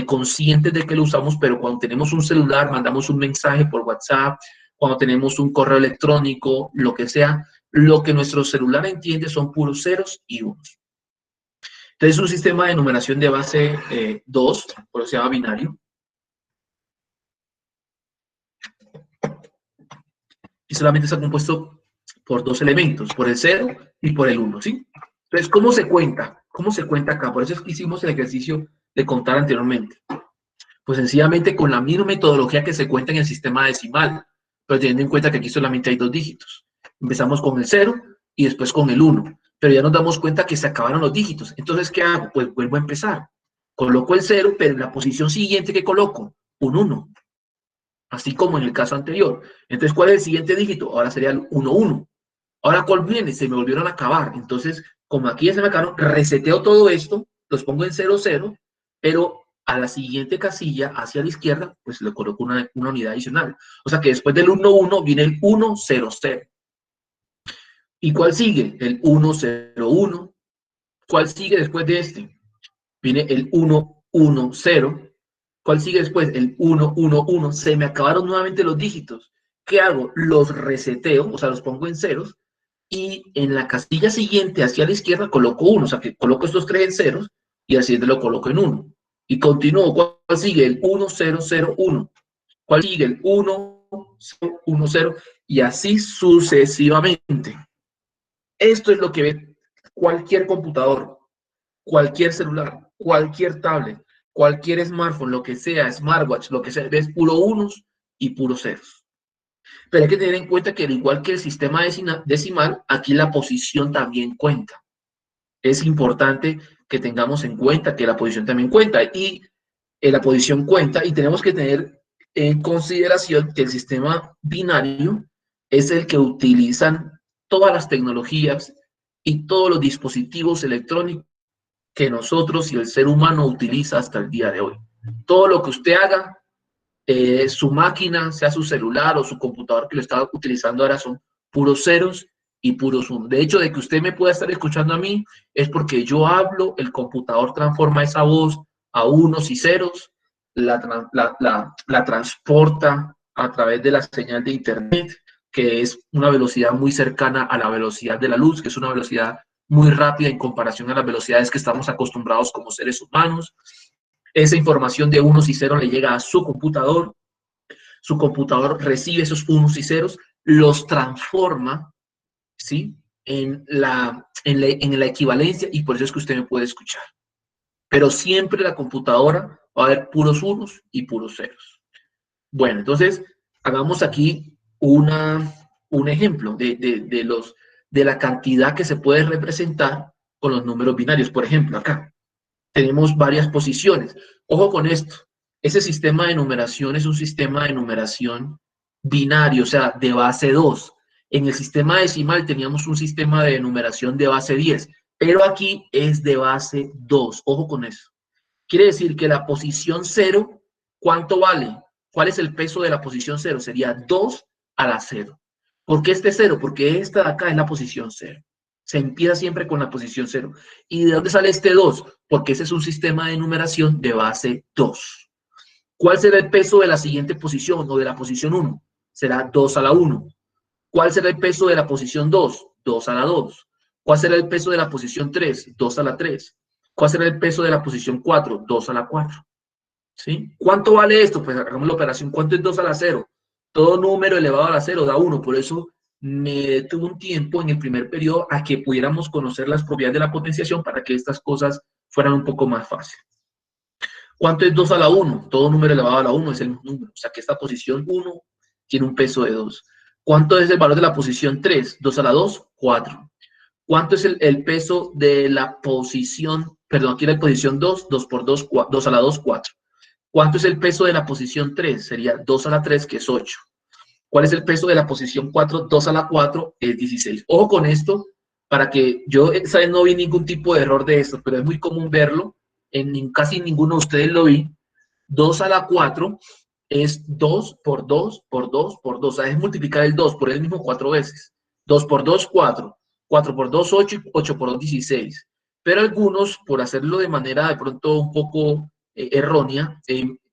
conscientes de que lo usamos, pero cuando tenemos un celular, mandamos un mensaje por WhatsApp, cuando tenemos un correo electrónico, lo que sea, lo que nuestro celular entiende son puros ceros y unos. Entonces, es un sistema de numeración de base 2, por eso se llama binario. Y solamente está compuesto por 2 elementos, por el 0 y por el 1, ¿sí? Entonces, ¿cómo se cuenta? ¿Cómo se cuenta acá? Por eso es que hicimos el ejercicio de contar anteriormente. Pues sencillamente con la misma metodología que se cuenta en el sistema decimal, pero teniendo en cuenta que aquí solamente hay 2 dígitos. Empezamos con el 0 y después con el 1, pero ya nos damos cuenta que se acabaron los dígitos. Entonces, ¿qué hago? Pues vuelvo a empezar. Coloco el 0, pero en la posición siguiente que coloco, un 1. Así como en el caso anterior. Entonces, ¿cuál es el siguiente dígito? Ahora sería el 1, 1. Ahora, ¿cuál viene? Se me volvieron a acabar. Entonces, como aquí ya se me acabaron, reseteo todo esto, los pongo en 0, 0, pero a la siguiente casilla, hacia la izquierda, pues le coloco una unidad adicional. O sea que después del 1, 1 viene el 1, 0, 0. ¿Y cuál sigue? El 1, 0, 1. ¿Cuál sigue después de este? Viene el 1, 1, 0. ¿Cuál sigue después? El 1, 1, 1. Se me acabaron nuevamente los dígitos. ¿Qué hago? Los reseteo, o sea, los pongo en ceros, y en la casilla siguiente, hacia la izquierda, coloco 1. O sea, que coloco estos 3 en ceros, y al siguiente lo coloco en 1. Y continúo. ¿Cuál sigue? El 1, 0, 0, 1. ¿Cuál sigue? El 1, 0, 1, 0. Y así sucesivamente. Esto es lo que ve cualquier computador, cualquier celular, cualquier tablet, cualquier smartphone, lo que sea, smartwatch, lo que sea, ves puro unos y puros ceros. Pero hay que tener en cuenta que al igual que el sistema decimal, aquí la posición también cuenta. Es importante que tengamos en cuenta que la posición también cuenta y la posición cuenta y tenemos que tener en consideración que el sistema binario es el que utilizan todas las tecnologías y todos los dispositivos electrónicos que nosotros y el ser humano utiliza hasta el día de hoy. Todo lo que usted haga, su máquina, sea su celular o su computador que lo está utilizando ahora son puros ceros y puros unos. De hecho, de que usted me pueda estar escuchando a mí es porque yo hablo, el computador transforma esa voz a unos y ceros, la transporta a través de la señal de internet, que es una velocidad muy cercana a la velocidad de la luz, que es una velocidad muy rápida en comparación a las velocidades que estamos acostumbrados como seres humanos. Esa información de unos y ceros le llega a su computador recibe esos unos y ceros, los transforma, ¿sí? En la equivalencia y por eso es que usted me puede escuchar. pero siempre la computadora va a haber puros unos y puros ceros. Bueno, entonces hagamos aquí un ejemplo de la cantidad que se puede representar con los números binarios. Por ejemplo, acá tenemos varias posiciones. Ojo con esto. Ese sistema de numeración es un sistema de numeración binario, o sea, de base 2. En el sistema decimal teníamos un sistema de numeración de base 10, pero aquí es de base 2. Ojo con eso. Quiere decir que la posición 0, ¿cuánto vale? ¿Cuál es el peso de la posición 0? Sería 2 a la 0. ¿Por qué este 0? Porque esta de acá es la posición 0. Se empieza siempre con la posición 0. ¿Y de dónde sale este 2? Porque ese es un sistema de numeración de base 2. ¿Cuál será el peso de la siguiente posición o de la posición 1? Será 2 a la 1. ¿Cuál será el peso de la posición 2? 2 a la 2. ¿Cuál será el peso de la posición 3? 2 a la 3. ¿Cuál será el peso de la posición 4? 2 a la 4. ¿Sí? ¿Cuánto vale esto? Pues hagamos la operación. ¿Cuánto es 2 a la 0? Todo número elevado a la 0 da 1. Por eso me detuve un tiempo en el primer periodo a que pudiéramos conocer las propiedades de la potenciación para que estas cosas fueran un poco más fáciles. ¿Cuánto es 2 a la 1? Todo número elevado a la 1 es el mismo número. O sea que esta posición 1 tiene un peso de 2. ¿Cuánto es el valor de la posición 3? 2 a la 2, 4. ¿Cuánto es el peso de la posición, perdón, aquí la posición 2, 2 por 2, 2 a la 2, 4. ¿Cuánto es el peso de la posición 3? Sería 2 a la 3, que es 8. ¿Cuál es el peso de la posición 4? 2 a la 4 es 16. Ojo con esto, para que yo, ¿saben? No vi ningún tipo de error de esto, pero es muy común verlo. En casi ninguno de ustedes lo vi. 2 a la 4 es 2 por 2 por 2 por 2. O sea, es multiplicar el 2 por el mismo 4 veces. 2 por 2, 4. 4 por 2, 8. 8 por 2, 16. Pero algunos, por hacerlo de manera de pronto un poco errónea,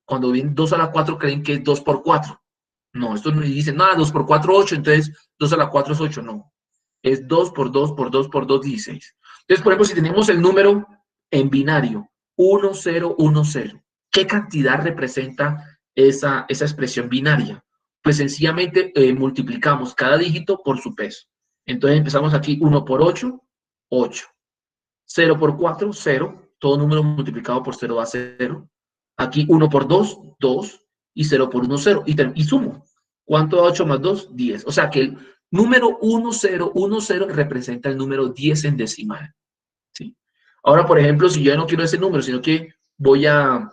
cuando ven 2 a la 4 creen que es 2 por 4. No, esto no dicen nada, 2 por 4, 8, entonces 2 a la 4 es 8. No, es 2 por 2 por 2 por 2, 16. Entonces, por ejemplo, si tenemos el número en binario, 1, 0, 1, 0, ¿qué cantidad representa esa expresión binaria? Pues sencillamente multiplicamos cada dígito por su peso. Entonces empezamos aquí, 1 por 8, 8. 0 por 4, 0. Todo número multiplicado por 0 da 0. Aquí 1 por 2, 2. Y 0 por 1, 0. Y sumo. ¿Cuánto da 8 más 2? 10. O sea que el número 1, 0, 1, 0 representa el número 10 en decimal. ¿Sí? Ahora, por ejemplo, si yo ya no quiero ese número, sino que voy a,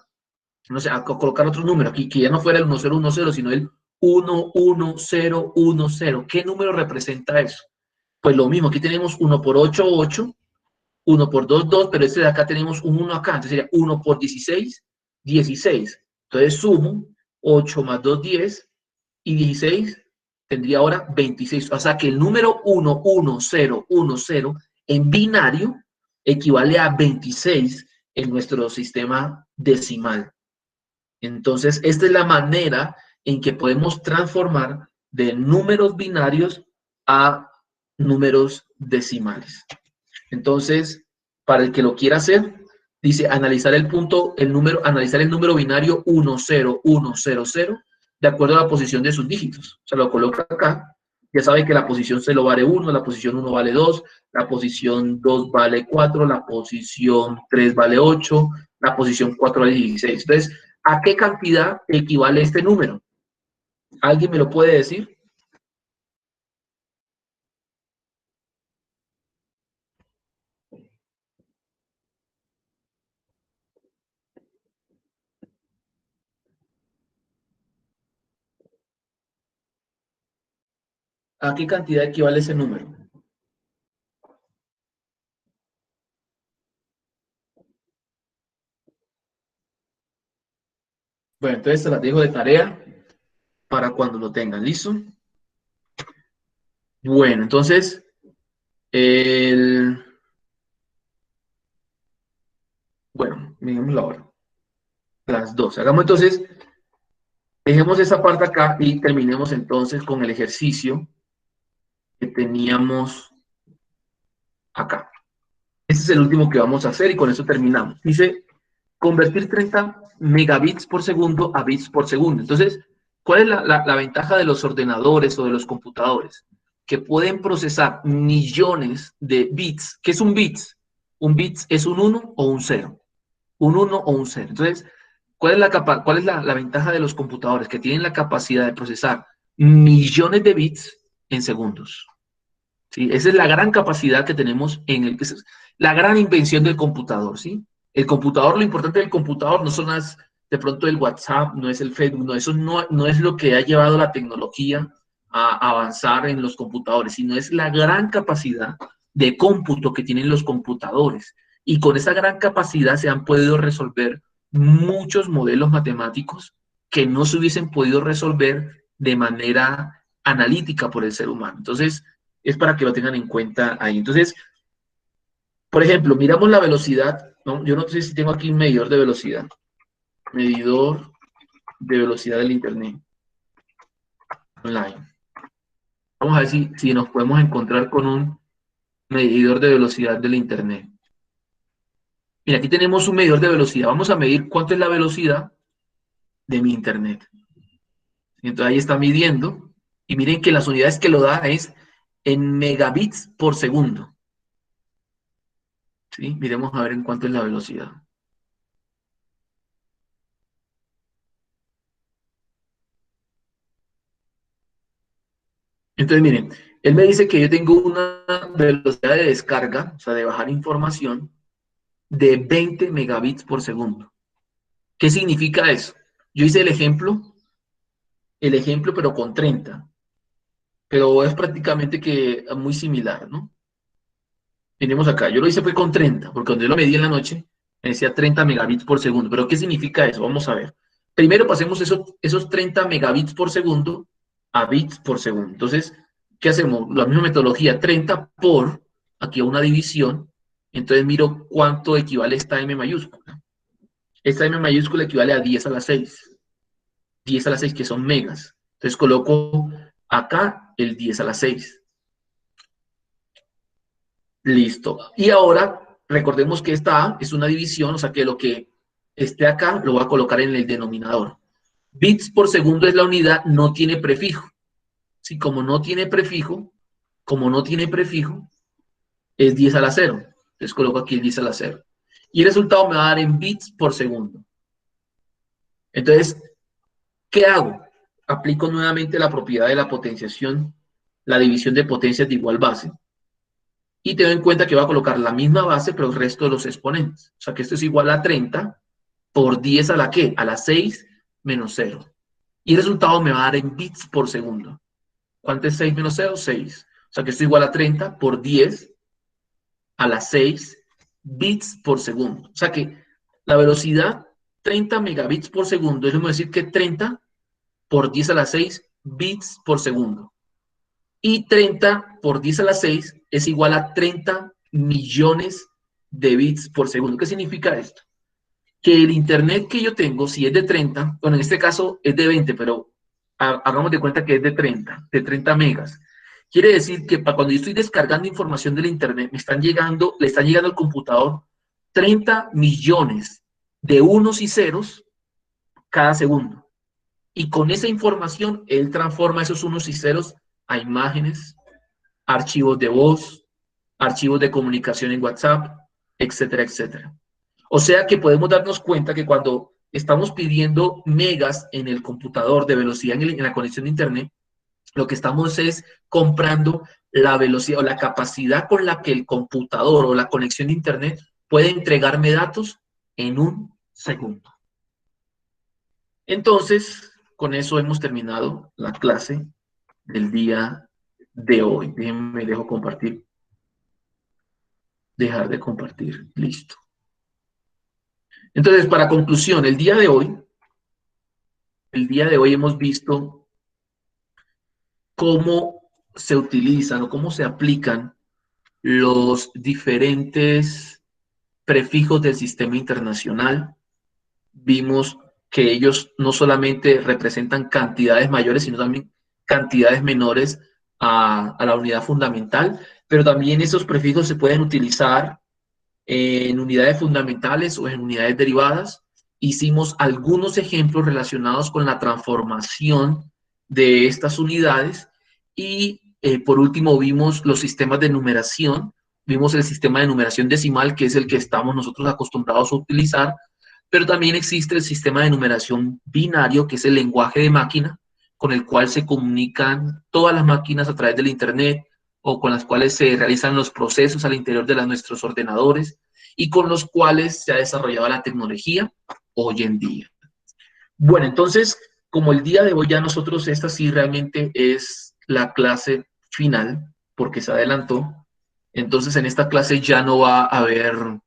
no sé, a colocar otro número aquí, que ya no fuera el 1, 0, 1, 0, sino el 1, 1, 0, 1, 0. ¿Qué número representa eso? Pues lo mismo, aquí tenemos 1 por 8, 8. 1 por 2, 2, pero este de acá tenemos un 1 acá, entonces sería 1 por 16, 16. Entonces sumo 8 más 2, 10, y 16 tendría ahora 26. O sea que el número 1, 1, 0, 1, 0 en binario equivale a 26 en nuestro sistema decimal. Entonces, esta es la manera en que podemos transformar de números binarios a números decimales. Entonces, para el que lo quiera hacer, dice analizar analizar el número binario 10100 de acuerdo a la posición de sus dígitos. Se lo coloca acá. Ya sabe que la posición 0 vale 1, la posición 1 vale 2, la posición 2 vale 4, la posición 3 vale 8, la posición 4 vale 16. Entonces, ¿a qué cantidad equivale este número? ¿Alguien me lo puede decir? ¿A qué cantidad equivale ese número? Bueno, entonces se las dejo de tarea para cuando lo tengan. ¿Listo? Bueno, entonces, bueno, miremos la hora. Las 12. Hagamos entonces, dejemos esa parte acá y terminemos entonces con el ejercicio que teníamos acá. Este es el último que vamos a hacer y con eso terminamos. Dice, convertir 30 megabits por segundo a bits por segundo. Entonces, ¿cuál es la ventaja de los ordenadores o de los computadores? Que pueden procesar millones de bits. ¿Qué es un bits? Un bits es un 1 o un 0. un 1 o un 0. Entonces, ¿cuál es la ventaja de los computadores? Que tienen la capacidad de procesar millones de bits en segundos. ¿Sí? Esa es la gran capacidad que tenemos esa es la gran invención del computador, ¿sí? El computador, lo importante del computador no son de pronto el WhatsApp, no es el Facebook, no, eso no es lo que ha llevado la tecnología a avanzar en los computadores, sino es la gran capacidad de cómputo que tienen los computadores. Y con esa gran capacidad se han podido resolver muchos modelos matemáticos que no se hubiesen podido resolver de manera analítica por el ser humano. Entonces, es para que lo tengan en cuenta ahí. Entonces, por ejemplo, miramos la velocidad, ¿no? Yo no sé si tengo aquí un medidor de velocidad. Medidor de velocidad del Internet online. Vamos a ver si nos podemos encontrar con un medidor de velocidad del Internet. Mira, aquí tenemos un medidor de velocidad. Vamos a medir cuánto es la velocidad de mi Internet. Entonces ahí está midiendo. Y miren que las unidades que lo da es en megabits por segundo. ¿Sí? Miremos a ver en cuánto es la velocidad. Entonces, miren, él me dice que yo tengo una velocidad de descarga, o sea, de bajar información, de 20 megabits por segundo. ¿Qué significa eso? Yo hice el ejemplo, pero con 30. Pero es prácticamente que muy similar, ¿no? Miremos acá, yo lo hice fue con 30, porque cuando yo lo medí en la noche, me decía 30 megabits por segundo. ¿Pero qué significa eso? Vamos a ver. Primero pasemos esos 30 megabits por segundo a bits por segundo. Entonces, ¿qué hacemos? La misma metodología, 30 por, aquí una división, entonces miro cuánto equivale esta M mayúscula. Esta M mayúscula equivale a 10 a la 6. 10 a la 6 que son megas. Entonces coloco acá el 10 a la 6. Listo. Y ahora, recordemos que esta A es una división, o sea que lo que esté acá lo voy a colocar en el denominador. Bits por segundo es la unidad, no tiene prefijo. Sí, como no tiene prefijo, es 10 a la 0. Entonces coloco aquí el 10 a la 0. Y el resultado me va a dar en bits por segundo. Entonces, ¿qué hago? Aplico nuevamente la propiedad de la potenciación, la división de potencias de igual base. Y tengo en cuenta que va a colocar la misma base, pero el resto de los exponentes. O sea que esto es igual a 30 por 10 a la ¿qué? A la 6 menos 0. Y el resultado me va a dar en bits por segundo. ¿Cuánto es 6 menos 0? 6. O sea que esto es igual a 30 por 10 a la 6 bits por segundo. O sea que la velocidad 30 megabits por segundo, es como decir que 30 por 10 a la 6 bits por segundo. Y 30 por 10 a la 6 es igual a 30 millones de bits por segundo. ¿Qué significa esto? Que el internet que yo tengo, si es de 30, bueno, en este caso es de 20, pero hagamos de cuenta que es de 30 megas. Quiere decir que para cuando yo estoy descargando información del internet, le están llegando al computador 30 millones de unos y ceros cada segundo. Y con esa información, él transforma esos unos y ceros a imágenes, archivos de voz, archivos de comunicación en WhatsApp, etcétera, etcétera. O sea que podemos darnos cuenta que cuando estamos pidiendo megas en el computador de velocidad en la conexión de internet, lo que estamos es comprando la velocidad o la capacidad con la que el computador o la conexión de internet puede entregarme datos en un segundo. Entonces, con eso hemos terminado la clase del día de hoy. Déjenme, dejo compartir. Dejar de compartir. Listo. Entonces, para conclusión, el día de hoy hemos visto cómo se utilizan o cómo se aplican los diferentes prefijos del sistema internacional. Vimos que ellos no solamente representan cantidades mayores, sino también cantidades menores a la unidad fundamental, pero también esos prefijos se pueden utilizar en unidades fundamentales o en unidades derivadas. Hicimos algunos ejemplos relacionados con la transformación de estas unidades y por último vimos los sistemas de numeración. Vimos el sistema de numeración decimal, que es el que estamos nosotros acostumbrados a utilizar, pero también existe el sistema de numeración binario, que es el lenguaje de máquina, con el cual se comunican todas las máquinas a través del Internet o con las cuales se realizan los procesos al interior de nuestros ordenadores y con los cuales se ha desarrollado la tecnología hoy en día. Bueno, entonces, como el día de hoy ya nosotros, esta sí realmente es la clase final, porque se adelantó, entonces en esta clase ya no va a haber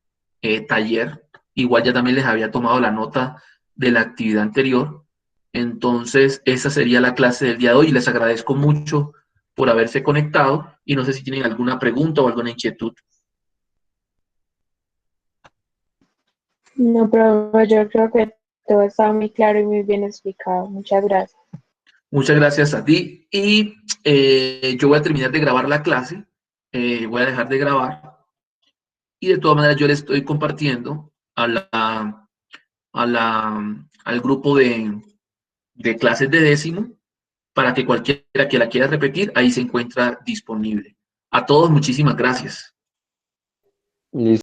taller, igual ya también les había tomado la nota de la actividad anterior, entonces esa sería la clase del día de hoy y les agradezco mucho por haberse conectado y no sé si tienen alguna pregunta o alguna inquietud. No, profe, yo creo que todo está muy claro y muy bien explicado. Muchas gracias. Muchas gracias a ti y yo voy a terminar de grabar la clase, voy a dejar de grabar y de todas maneras yo le estoy compartiendo al grupo de clases de décimo para que cualquiera que la quiera repetir, ahí se encuentra disponible. A todos, muchísimas gracias. Listo.